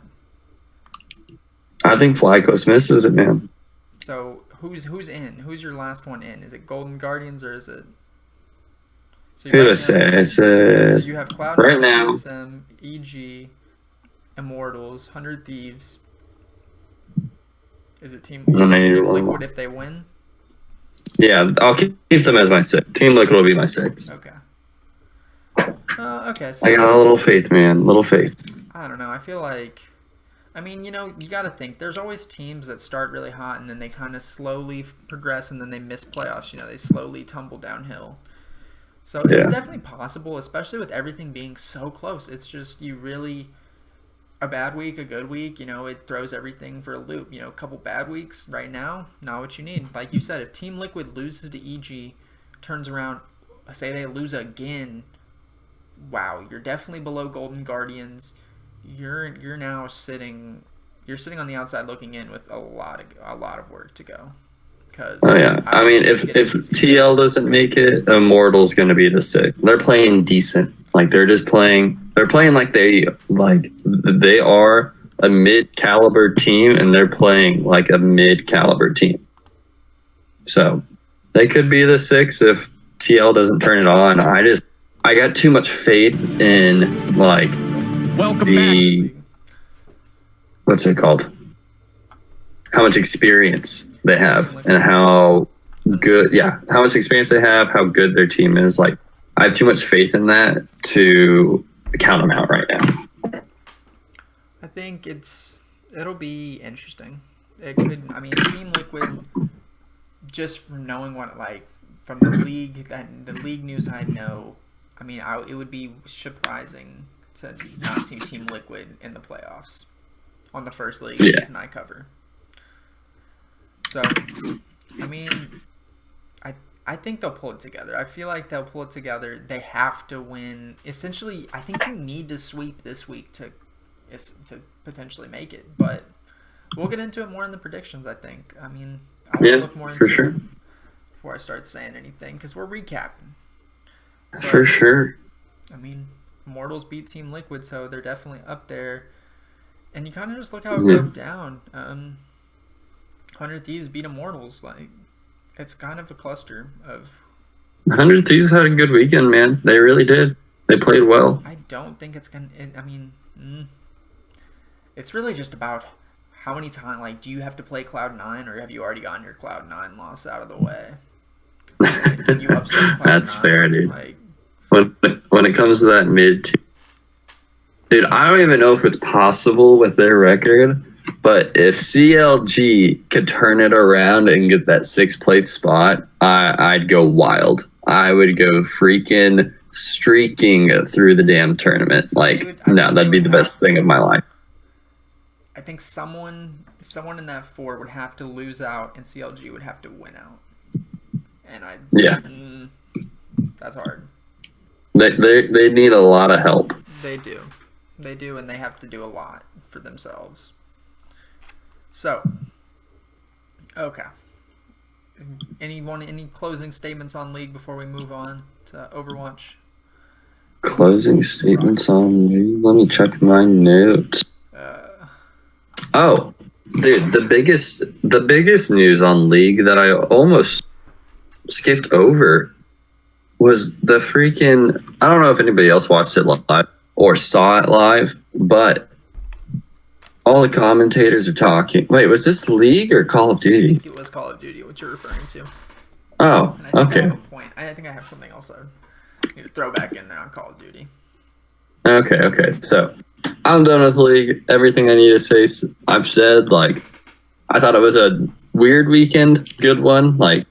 I think FlyQuest misses it, man. So who's in? Who's your last one in? Is it Golden Guardians or is it? So who to say? So you have Cloud9, right now. TSM, EG, Immortals, 100 Thieves. Is it Team Liquid if they win? Yeah, I'll keep them as my 6. Team Liquid will be my 6. Okay. Okay. So I got a little faith, man. Little faith. I don't know. I feel like. I mean, you got to think. There's always teams that start really hot and then they kind of slowly progress and then they miss playoffs. They slowly tumble downhill. So it's definitely possible, especially with everything being so close. It's just a bad week, a good week, it throws everything for a loop. A couple bad weeks right now, not what you need. Like you said, if Team Liquid loses to EG, turns around, say they lose again, wow, you're definitely below Golden Guardians. You're now sitting on the outside looking in with a lot of work to go. Oh yeah, I mean if TL doesn't make it, Immortal's going to be the 6. They're playing decent. Like they're playing like they are a mid-caliber team and they're playing like a mid-caliber team. So they could be the 6 if TL doesn't turn it on. I got too much faith in like back. What's it called? How much experience they have and how much experience they have, how good their team is. Like, I have too much faith in that to count them out right now. I think it'll be interesting. It could, Team Liquid, just from knowing from the league news I know, it would be surprising to not see Team Liquid in the playoffs on the first league season I cover. So, I think they'll pull it together. I feel like they'll pull it together. They have to win. Essentially, I think you need to sweep this week to potentially make it. But we'll get into it more in the predictions, I think. I want to look more into it before I start saying anything, because we're recapping. But, for sure. Immortals beat Team Liquid, so they're definitely up there. And you kind of just look how it broke down. 100 Thieves beat Immortals. It's kind of a cluster of... 100 Thieves had a good weekend, man. They really did. They played well. I don't think it's going to... it's really just about how many times, like, do you have to play Cloud9, or have you already gotten your Cloud9 loss out of the way? Like, you upset Cloud9, That's fair, dude. Like, when it comes to that mid tier, dude, I don't even know if it's possible with their record, but if CLG could turn it around and get that 6th place spot, I'd go wild. I would go freaking streaking through the damn tournament. Like, that'd be the best thing of my life. I think someone in that 4 would have to lose out, and CLG would have to win out. And that's hard. They need a lot of help. They do, and they have to do a lot for themselves. So, okay. Any closing statements on League before we move on to Overwatch? Closing statements on League? Let me check my notes. Oh, dude, the biggest news on League that I almost skipped over was the freaking, I don't know if anybody else watched it live or saw it live, but all the commentators are talking. Wait, was this League or Call of Duty? I think it was Call of Duty, what you're referring to. Oh, okay. I think I have something else I need to throw back in there on Call of Duty. Okay. So, I'm done with League. Everything I need to say, I've said. Like, I thought it was a weird weekend, good one. Like,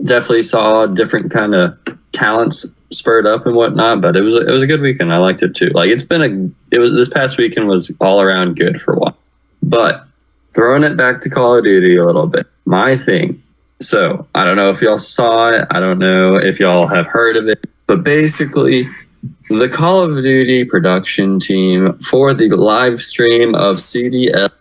definitely saw different kind of talents spurred up and whatnot, but it was a good weekend. I liked it too. Like, this past weekend was all around good for a while. But throwing it back to Call of Duty a little bit, my thing. So I don't know if y'all saw it. I don't know if y'all have heard of it, but basically the Call of Duty production team for the live stream of CDL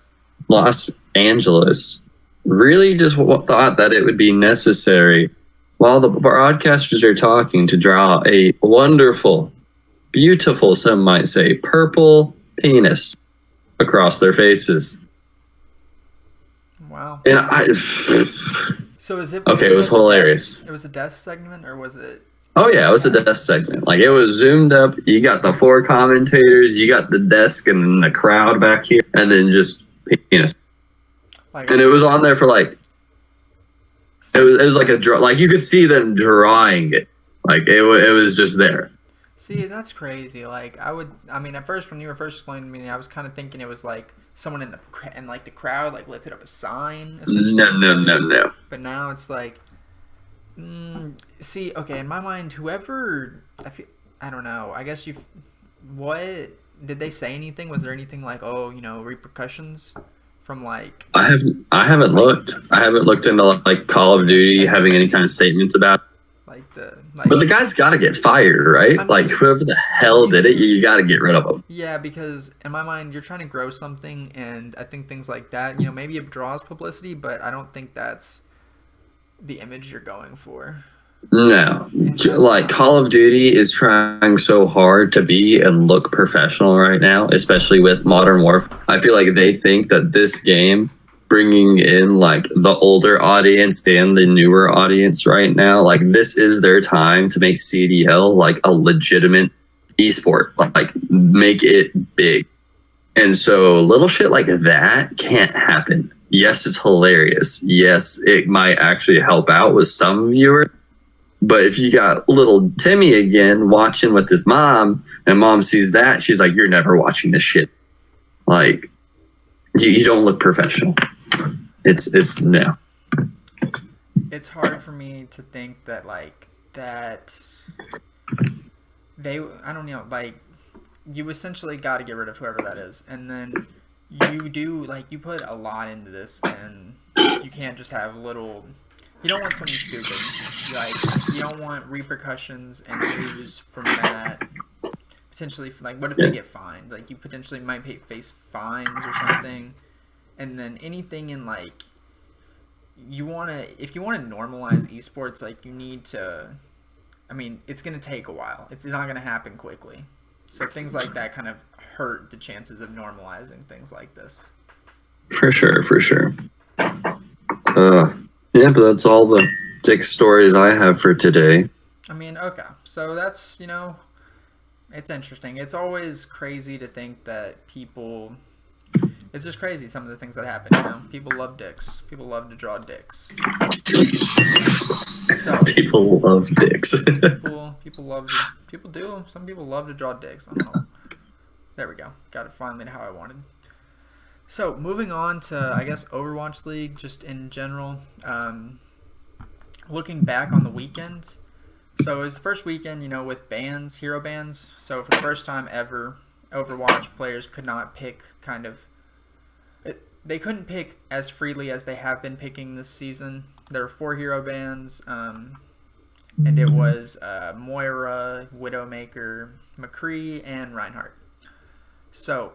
Los Angeles really just thought that it would be necessary while the broadcasters are talking to draw a wonderful, beautiful, some might say, purple penis across their faces. Wow. And so is it okay, it was hilarious. It was a desk segment, or was it? Oh yeah, it was a desk segment. Like, it was zoomed up. You got the 4 commentators, you got the desk, and then the crowd back here, and then just penis. Like, and it was on there for like. It was like a draw. Like, you could see them drawing it. Like, it was just there. See, that's crazy. Like, I mean, at first when you were first explaining to me, I was kind of thinking it was like someone in the crowd like lifted up a sign. No. But now it's like, see, okay, in my mind, whoever I don't know. I guess what did they say anything? Was there anything like, repercussions from like? I haven't looked. I haven't looked into like Call of Duty having any kind of statements about. But the guy's got to get fired, right? I mean, like, whoever the hell did it, you got to get rid of him. Yeah, because in my mind, you're trying to grow something, and I think things like that, maybe it draws publicity, but I don't think that's the image you're going for. No. Like, Call of Duty is trying so hard to be and look professional right now, especially with Modern Warfare. I feel like they think that this game, bringing in like the older audience and the newer audience right now, like, this is their time to make CDL like a legitimate esport, like make it big. And so little shit like that can't happen. Yes, it's hilarious. Yes, it might actually help out with some viewers. But if you got little Timmy again watching with his mom, and mom sees that, she's like, you're never watching this shit. Like, you don't look professional. It's no. It's hard for me to think that I don't know, like, you essentially got to get rid of whoever that is, and then you put a lot into this, and you can't just have little. You don't want something stupid. Like, you don't want repercussions and news from that. Potentially, like, what if they get fined? Like, you potentially might face fines or something. And then anything in, like, if you want to normalize esports, like, you need to, I mean, it's going to take a while. It's not going to happen quickly. So things like that kind of hurt the chances of normalizing things like this. For sure. Yeah, but that's all the dick stories I have for today. I mean, okay. So that's, it's interesting. It's always crazy to think that people it's just crazy some of the things that happen. You know, people love dicks. People love to draw dicks. So people love dicks. people love to, people do. Some people love to draw dicks. I don't know. There we go. Got it finally to how I wanted. So moving on to, I guess, Overwatch League, just in general. Looking back on the weekends. So it was the first weekend, you know, with bans, hero bans. So for the first time ever, Overwatch players could not pick they couldn't pick as freely as they have been picking this season. There were 4 hero bans, and it was Moira, Widowmaker, McCree, and Reinhardt. So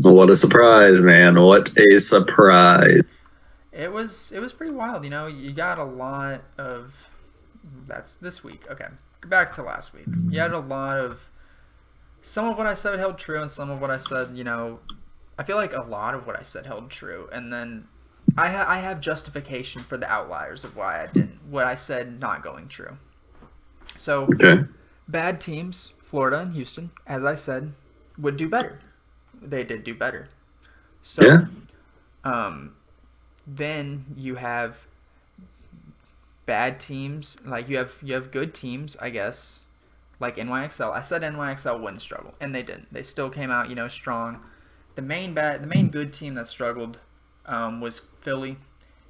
what a surprise, man. What a surprise. it was pretty wild, you know. You got a lot of, that's this week. Okay, back to last week. You had a lot of, some of what I said held true, and some of what I said, you know, I feel like a lot of what I said held true, and then I have justification for the outliers of why I didn't, what I said not going true. So, okay. Bad teams, Florida and Houston, as I said, would do better. They did do better. So, yeah. Then you have bad teams, like you have good teams, I guess, like NYXL. I said NYXL wouldn't struggle, and they didn't. They still came out, you know, strong. The main good team that struggled was Philly,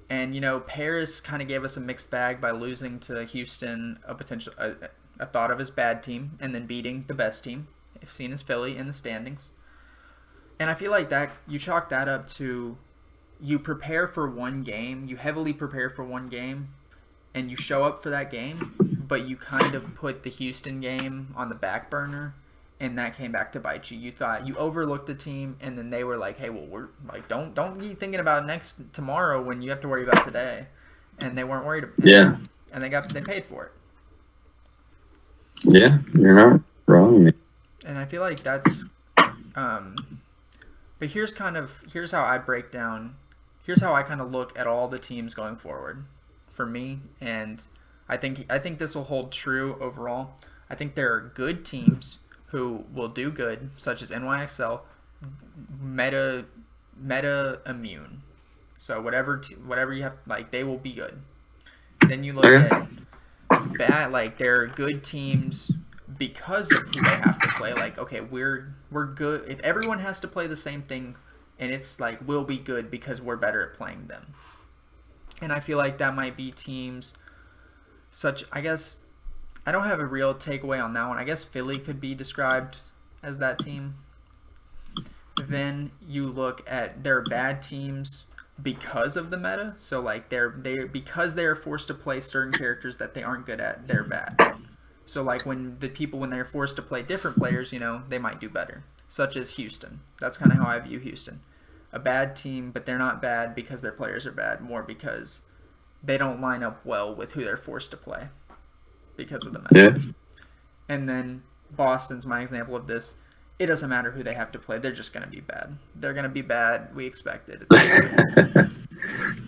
and you know, Paris kind of gave us a mixed bag by losing to Houston, a thought of as bad team, and then beating the best team, seen as Philly in the standings. And I feel like that you chalk that up to, you prepare for one game, you heavily prepare for one game, and you show up for that game, but you kind of put the Houston game on the back burner, and that came back to bite you. You thought you overlooked the team, and then they were like, "Hey, well, we're like, don't be thinking about tomorrow when you have to worry about today," and they weren't worried. Yeah. And they paid for it. Yeah, you're not wrong, man. And I feel like that's, but here's how I break down. Here's how I kind of look at all the teams going forward, for me, and I think this will hold true overall. I think there are good teams who will do good, such as NYXL, meta immune. So whatever you have, like, they will be good. Then you look at bad, like, there are good teams because of who they have to play. Like, okay, we're good. If everyone has to play the same thing, and it's like, we'll be good because we're better at playing them. And I feel like that might be teams such, I guess, I don't have a real takeaway on that one. I guess Philly could be described as that team. Then you look at their bad teams because of the meta. So like because they are forced to play certain characters that they aren't good at, they're bad. So like when they're forced to play different players, you know, they might do better. Such as Houston. That's kind of how I view Houston. A bad team, but they're not bad because their players are bad, more because they don't line up well with who they're forced to play because of the meta. Yeah. And then Boston's my example of this. It doesn't matter who they have to play. They're just going to be bad. They're going to be bad. We expect it.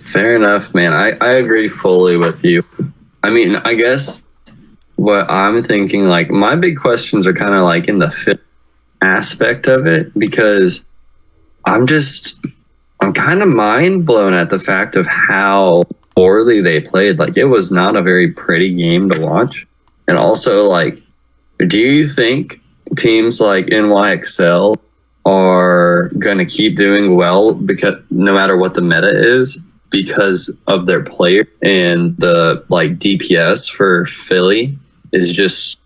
Fair enough, man. I agree fully with you. I mean, I guess what I'm thinking, like, my big questions are kind of like in the fit aspect of it, because I'm kind of mind blown at the fact of how poorly they played. Like, it was not a very pretty game to watch. And also, like, do you think teams like NYXL are going to keep doing well because no matter what the meta is, because of their player? And the like DPS for Philly is just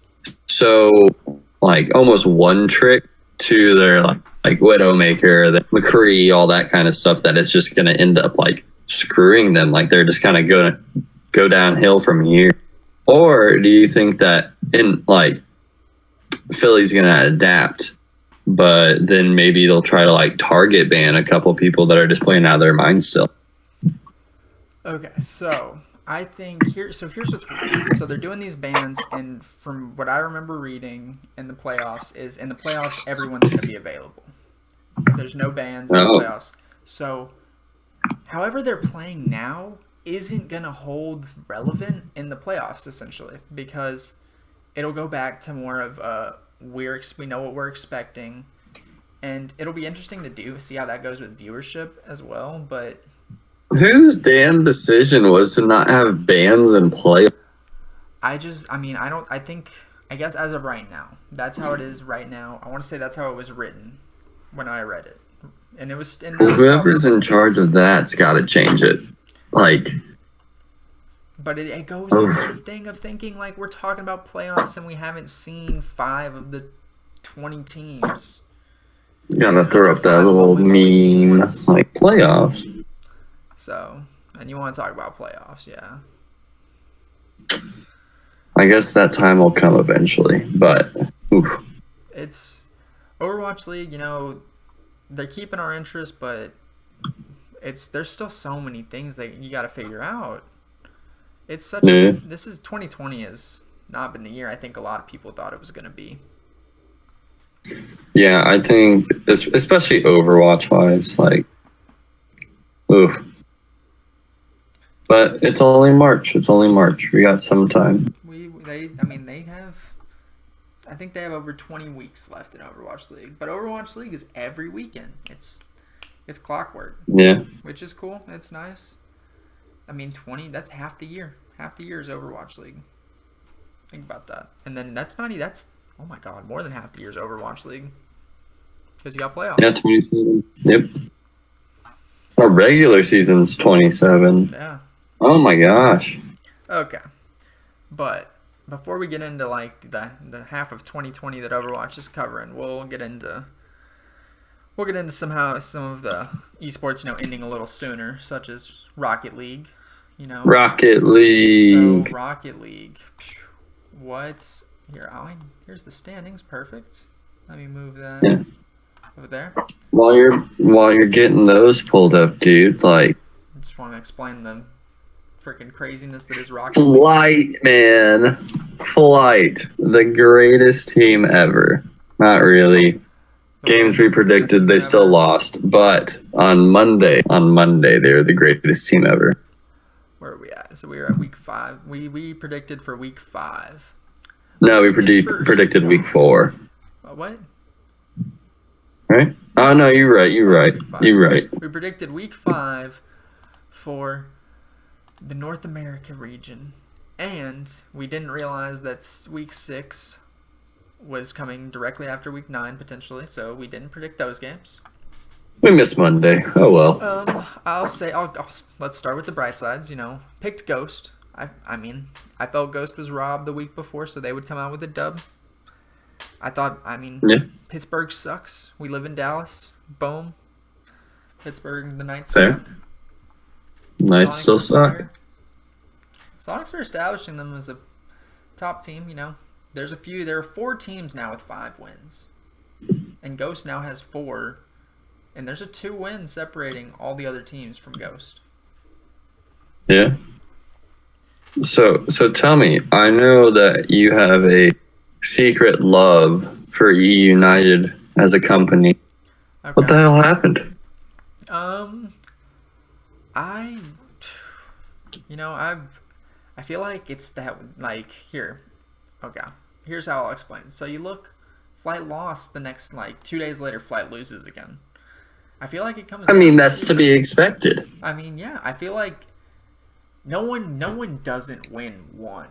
so like almost one trick to their like Widowmaker, the McCree, all that kind of stuff, that it's just going to end up like screwing them. Like they're just kind of going to go downhill from here. Or do you think that in like Philly's going to adapt, but then maybe they'll try to like target ban a couple people that are just playing out of their mind still? Okay, so I think here's what's weird. So they're doing these bans, and from what I remember reading in the playoffs is, in the playoffs everyone's going to be available. There's no bans in the playoffs. So however they're playing now isn't going to hold relevant in the playoffs, essentially, because it'll go back to more of we know what we're expecting, and it'll be interesting to see how that goes with viewership as well. But whose damn decision was to not have bans and play? I guess as of right now, that's how it is right now. I want to say that's how it was written when I read it, and it was. And whoever's in charge of that's got to change it. Like, but it goes to the thing of thinking like we're talking about playoffs and we haven't seen 5 of the 20 teams. You gotta throw up that little meme like playoffs. So, and you want to talk about playoffs, yeah. I guess that time will come eventually, but oof. It's Overwatch League, you know, they're keeping our interest, but there's still so many things that you got to figure out. It's such this is 2020 has not been the year I think a lot of people thought it was going to be. Yeah, I think especially Overwatch wise, like oof. But it's only March. It's only March. We got some time. I think they have over 20 weeks left in Overwatch League. But Overwatch League is every weekend. It's clockwork. Yeah. Which is cool. It's nice. I mean, 20, that's half the year. Half the year is Overwatch League. Think about that. And then oh my god, more than half the year is Overwatch League. Because you got playoffs. Yeah, 27. Yep. Our regular season's 27. Yeah. Oh my gosh. Okay. But before we get into like the half of 2020 that Overwatch is covering, we'll get into somehow some of the esports, you know, ending a little sooner, such as Rocket League, you know. Rocket League. So Rocket League. What's here? Here's the standings. Perfect. Let me move that over there. While you're getting those pulled up, dude, like I just want to explain the freaking craziness that is Rocket League. Flight, man. Flight. The greatest team ever. Not really. Games we predicted, they still lost. But on Monday, they were the greatest team ever. Where are we at? So we were at week 5. We predicted for week 5. No, we predicted week 4. What? Right? Oh, no, you're right. You're right. We predicted week 5 for the North America region. And we didn't realize that week 6 was coming directly after week 9, potentially. So we didn't predict those games. We missed Monday. Oh, well. Let's start with the bright sides, you know. Picked Ghost. I felt Ghost was robbed the week before, so they would come out with a dub. Pittsburgh sucks. We live in Dallas. Boom. Pittsburgh, the Knights suck. Knights still suck. Sonics are establishing them as a top team, you know. There are 4 teams now with 5 wins. And Ghost now has 4. And there's a 2 win separating all the other teams from Ghost. Yeah. So tell me, I know that you have a secret love for E United as a company. Okay. What the hell happened? I feel like it's that, like, here. Okay. Here's how I'll explain it. So you look, Flight lost the next, like, 2 days later, Flight loses again. I feel like it comes. That's to be expected. Yeah. I feel like no one doesn't win 1.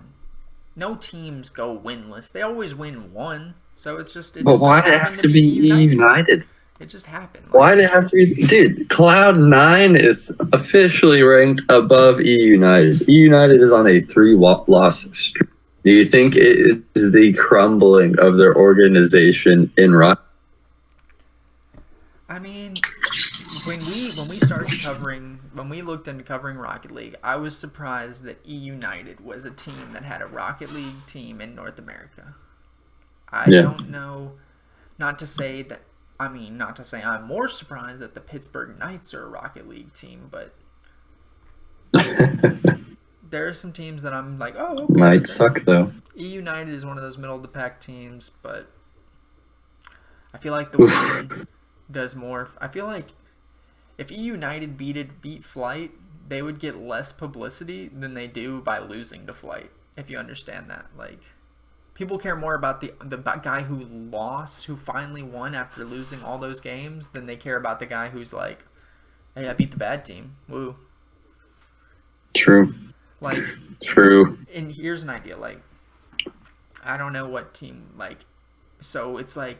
No teams go winless. They always win 1. So it's just. But why did it have to be United? It just happened. Why did it have to be? Dude, Cloud9 is officially ranked above E United. E United is on a 3-loss streak. Do you think it is the crumbling of their organization in Rock? When we looked into covering Rocket League, I was surprised that E United was a team that had a Rocket League team in North America. I don't know, not to say I'm more surprised that the Pittsburgh Knights are a Rocket League team, but there are some teams that I'm like, oh, okay. Might suck though. E United is one of those middle of the pack teams, but I feel like the win does more. I feel like if E United beat Flight, they would get less publicity than they do by losing to Flight. If you understand that, like. people care more about the guy who lost, who finally won after losing all those games, than they care about the guy who's like, hey, I beat the bad team. Woo. True. Like, true. And here's an idea. Like, I don't know what team, like, so it's like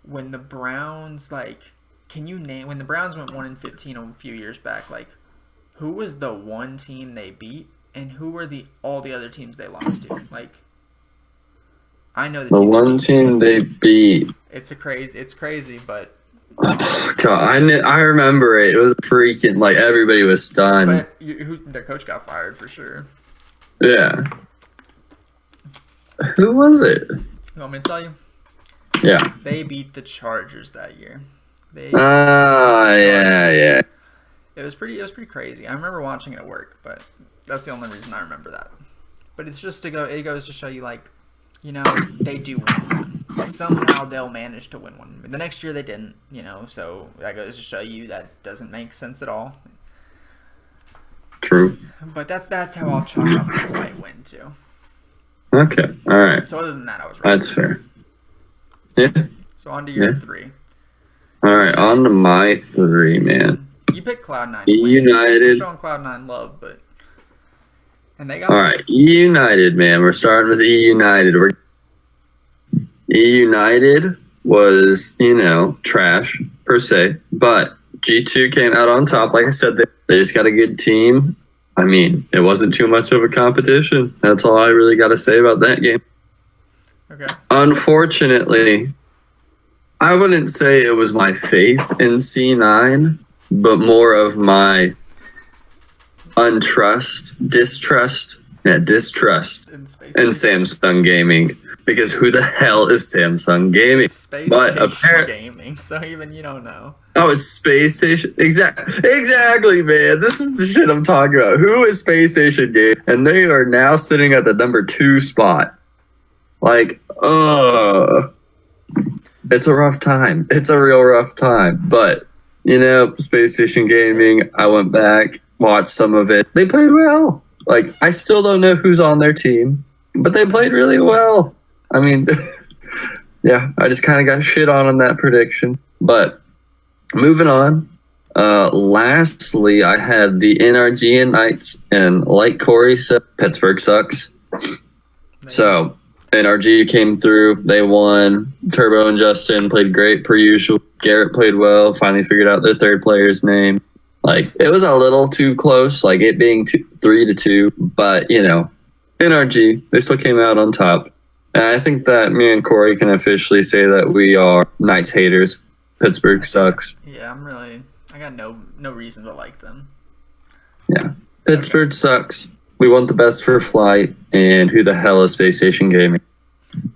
when the Browns, like, can you name, when the Browns went 1-15 a few years back, like, who was the one team they beat and who were all the other teams they lost to? Like, I know the one team they beat. It's crazy, but oh, God, I remember it. It was freaking like everybody was stunned. But their coach got fired for sure. Yeah. Who was it? You want me to tell you? Yeah. They beat the Chargers that year. Yeah. It was pretty crazy. I remember watching it at work, but that's the only reason I remember that. But it's just it goes to show you, like, you know, they do win one. Somehow they'll manage to win one. The next year they didn't, you know, so that goes to show you that doesn't make sense at all. True. But that's how I'll chalk up the right win too. Okay. All right. So other than that, I was right. That's fair. Yeah. So on to your 3. All right, on to my 3, man. You picked Cloud9. United. Showing Cloud9 love, but and they got. All right, United, man. We're starting with United. United was, you know, trash per se, but G2 came out on top. Like I said, they just got a good team. I mean, it wasn't too much of a competition. That's all I really got to say about that game. Okay. Unfortunately, I wouldn't say it was my faith in C9, but more of my distrust in Samsung Gaming. Because who the hell is Samsung Gaming? But apparently gaming, so even you don't know. Oh, it's Space Station. Exactly, man. This is the shit I'm talking about. Who is Space Station Gaming? And they are now sitting at the number 2 spot. Like, it's a rough time. It's a real rough time. But, you know, Space Station Gaming, I went back, watched some of it. They played well. Like, I still don't know who's on their team, but they played really well. I mean, yeah, I just kind of got shit on that prediction. But moving on. Lastly, I had the NRG and Knights, and like Corey said, Pittsburgh sucks. So NRG came through. They won. Turbo and Justin played great per usual. Garrett played well. Finally figured out their third player's name. Like, it was a little too close, like it being 3-2. But, you know, NRG, they still came out on top. And I think that me and Corey can officially say that we are Knights haters. Pittsburgh sucks. Yeah, I got no reason to like them. Yeah. Pittsburgh sucks. We want the best for Flight, and who the hell is Space Station Gaming?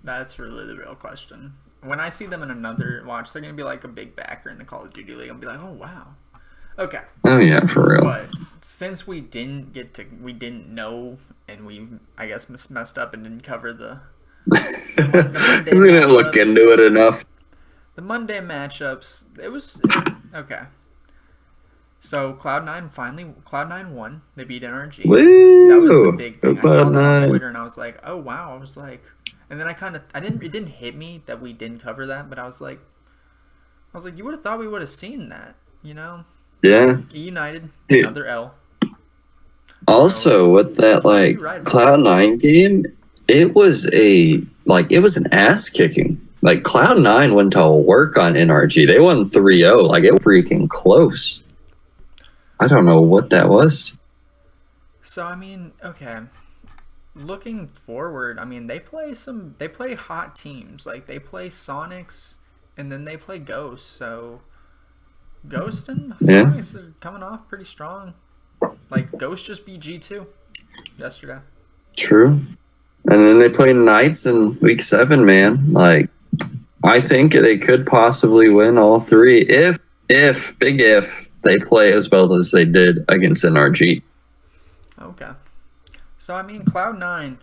That's really the real question. When I see them in another watch, they're going to be like a big backer in the Call of Duty League. I'll be like, oh, wow. Okay. Oh, yeah, for real. But since we didn't know, and we, I guess, messed up and didn't cover the Monday we didn't look into it enough. The Monday matchups, it was okay. So Cloud9 won. They beat NRG. Woo! That was the big thing. I saw that on Cloud9. Twitter and I was like, oh wow. I was like, and then it didn't hit me that we didn't cover that, but I was like, you would have thought we would have seen that, you know? Yeah. United, Dude. another L. Also, with that, like, Cloud9 game, it was an ass kicking. Like, Cloud9 went to work on NRG. They won 3-0. Like, it was freaking close. I don't know what that was. So, I mean, okay. Looking forward, I mean, they play hot teams. Like, they play Sonics, and then they play Ghost. So, Ghost and Sonics are coming off pretty strong. Like, Ghost just beat G2 yesterday. True. And then they play Knights in week 7, man. Like, I think they could possibly win all 3 if they play as well as they did against NRG. Okay. So, I mean, Cloud9,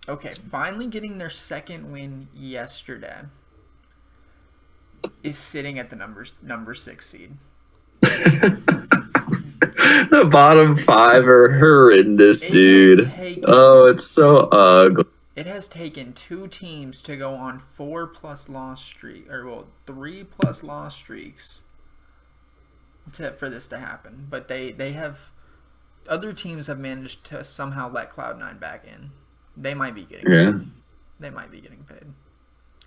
okay, finally getting their second win yesterday, is sitting at the number 6 seed. The bottom 5 are horrendous, dude. Oh, it's so ugly. it has taken 2 teams to go on 4+ loss streak, or well, 3+ loss streaks for this to happen. But they have, other teams have managed to somehow let Cloud9 back in. They might be getting paid. They might be getting paid.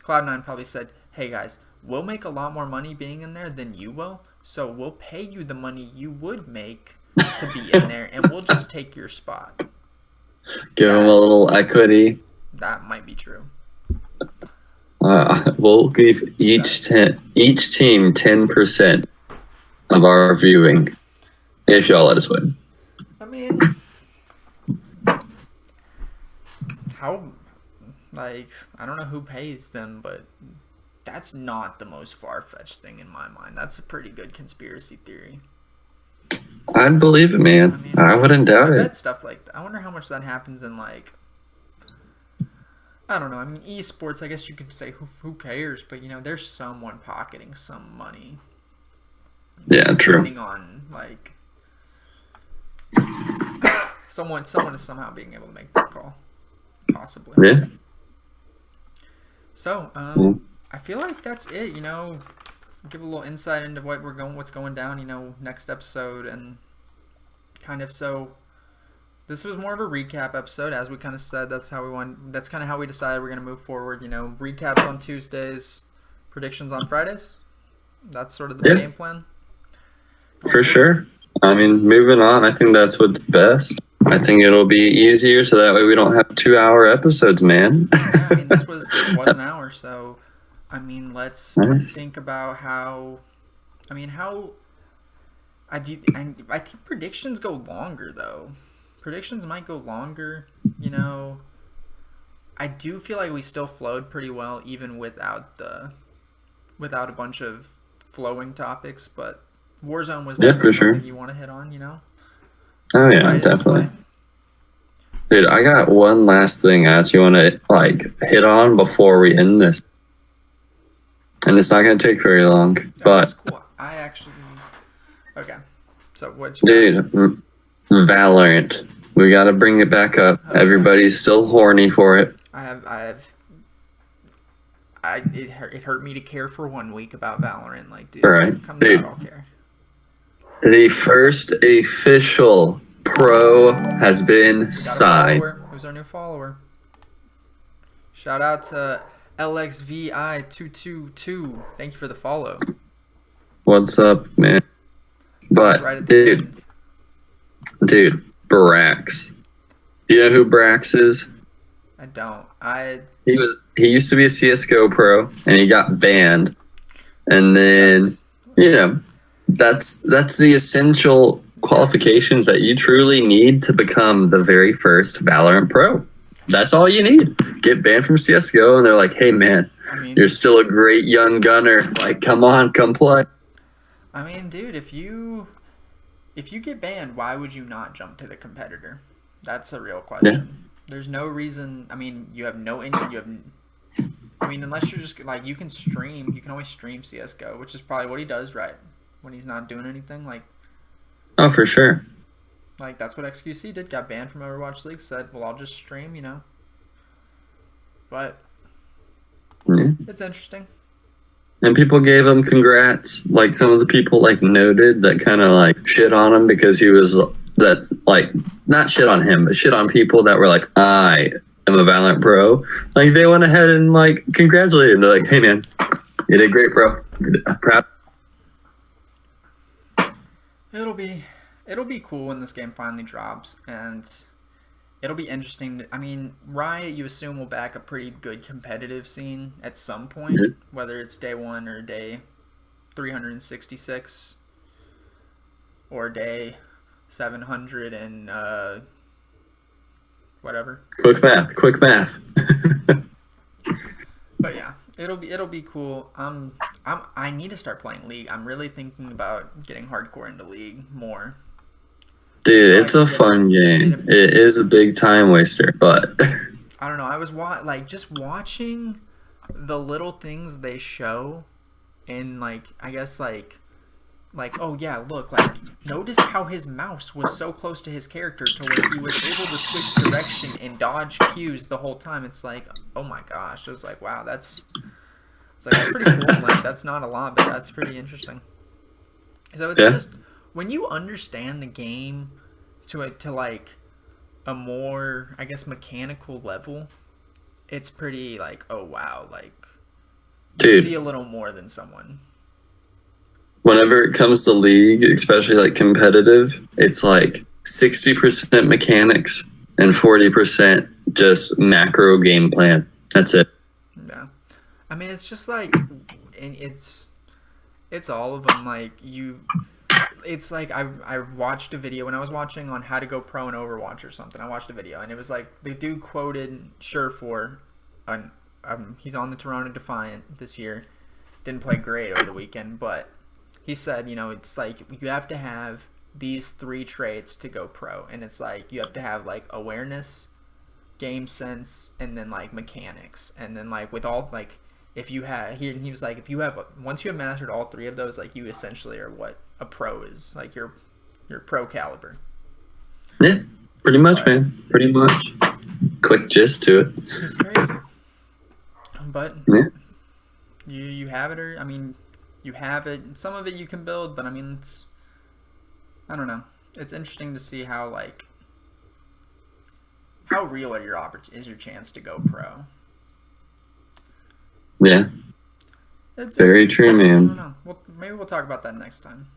Cloud9 probably said, hey guys, we'll make a lot more money being in there than you will, so we'll pay you the money you would make to be in there, and we'll just take your spot. Give them a little equity. That might be true. We'll give each team 10% of our viewing if y'all let us win. I mean, how, like, I don't know who pays them, but that's not the most far-fetched thing in my mind. That's a pretty good conspiracy theory. I'd believe it, man. I mean, I wouldn't doubt it. Stuff like that. I wonder how much that happens in, like, I don't know. I mean, eSports, I guess you could say who cares, but, you know, there's someone pocketing some money. Yeah, true. Depending on, like, someone is somehow being able to make that call. Possibly. Yeah. So, I feel like that's it, you know. Give a little insight into what's going down, you know, next episode, and kind of, so this was more of a recap episode, as we kind of said. That's kind of how we decided we're going to move forward, you know, recaps on Tuesdays, predictions on Fridays. That's sort of the game plan. For sure. I mean, moving on, I think that's what's best. I think it'll be easier, so that way we don't have 2-hour episodes, man. Yeah, I mean, this was an hour, so I mean, let's think about how I think predictions go longer, though. Predictions might go longer, you know. I do feel like we still flowed pretty well, even without a bunch of flowing topics, but Warzone was definitely something you want to hit on, you know. Oh yeah, definitely. Dude, I got one last thing I actually want to like hit on before we end this. And it's not going to take very long, but... Cool. Okay. So what? Dude, Valorant. We got to bring it back up. Okay. Everybody's still horny for it. It hurt me to care for 1 week about Valorant. Like, dude, dude, I'll care. The first official pro has been signed. Who's our new follower? Shout out to LXVI222. Thank you for the follow. What's up, man? But right dude, Brax. Do you know who Brax is? I don't. He used to be a CS:GO pro, and he got banned. And then that's the essential qualifications that you truly need to become the very first Valorant pro. That's all you need. Get banned from CS:GO, and they're like, "Hey, man, you're still a great young gunner. Like, come on, come play." I mean, dude, if you get banned, why would you not jump to the competitor? That's a real question. Yeah. There's no reason. I mean, you have no interest. I mean, unless you're just like, you can stream. You can always stream CS:GO, which is probably what he does, right? When he's not doing anything, like. Oh, for sure. Like, that's what XQC did. Got banned from Overwatch League. Said, well, I'll just stream, you know. But it's interesting. And people gave him congrats. Like, some of the people, like, noted that kind of, like, shit on him because he was, that's, like, not shit on him, but shit on people that were like, I am a Valorant pro. Like, they went ahead and, like, congratulated him. They're like, hey, man, you did great, bro. Proud. It'll be cool when this game finally drops, and it'll be interesting. I mean, Riot, you assume, will back a pretty good competitive scene at some point, whether it's day 1 or day 366 or day 700 and whatever. Quick math. But yeah, it'll be cool. I need to start playing League. I'm really thinking about getting hardcore into League more. Dude, it's a fun game. It is a big time waster, but I don't know. I was just watching the little things they show in, like, I guess, like, like, oh yeah, look, like, notice how his mouse was so close to his character to where he was able to switch direction and dodge cues the whole time. It's like, oh my gosh, it was like, wow, that's pretty cool. Like, that's not a lot, but that's pretty interesting. So it's just when you understand the game to like a more, I guess, mechanical level, it's pretty like, oh wow, like, you see a little more than someone. Whenever it comes to League, especially like competitive, it's like 60% mechanics and 40% just macro game plan. That's it. Yeah, I mean, it's just like, and it's all of them. Like it's like I watched a video when I was watching on how to go pro in Overwatch or something. I watched a video and it was like the dude quoted Surefour, he's on the Toronto Defiant this year. Didn't play great over the weekend, but he said, you know, it's like you have to have these 3 traits to go pro, and it's like you have to have like awareness, game sense, and then like mechanics, and then like with all like if you have he was like if you have once you have mastered all 3 of those, like you essentially are what a pro is, like you're pro caliber. Yeah, pretty much, man. Pretty much. Quick gist to it. It's crazy, but yeah. You have it, or I mean, you have it. Some of it you can build, but I mean, it's, I don't know. It's interesting to see how like how real are is your chance to go pro. Yeah. It's very true, man. I don't know. Well, maybe we'll talk about that next time.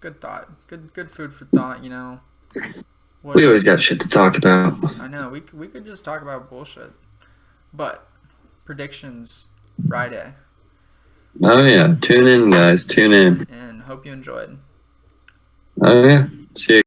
Good thought. Good food for thought. You know. We always got shit to talk about. I know. We could just talk about bullshit. But predictions Friday. Oh yeah, tune in, guys. Tune in. And hope you enjoyed. Oh yeah. See you.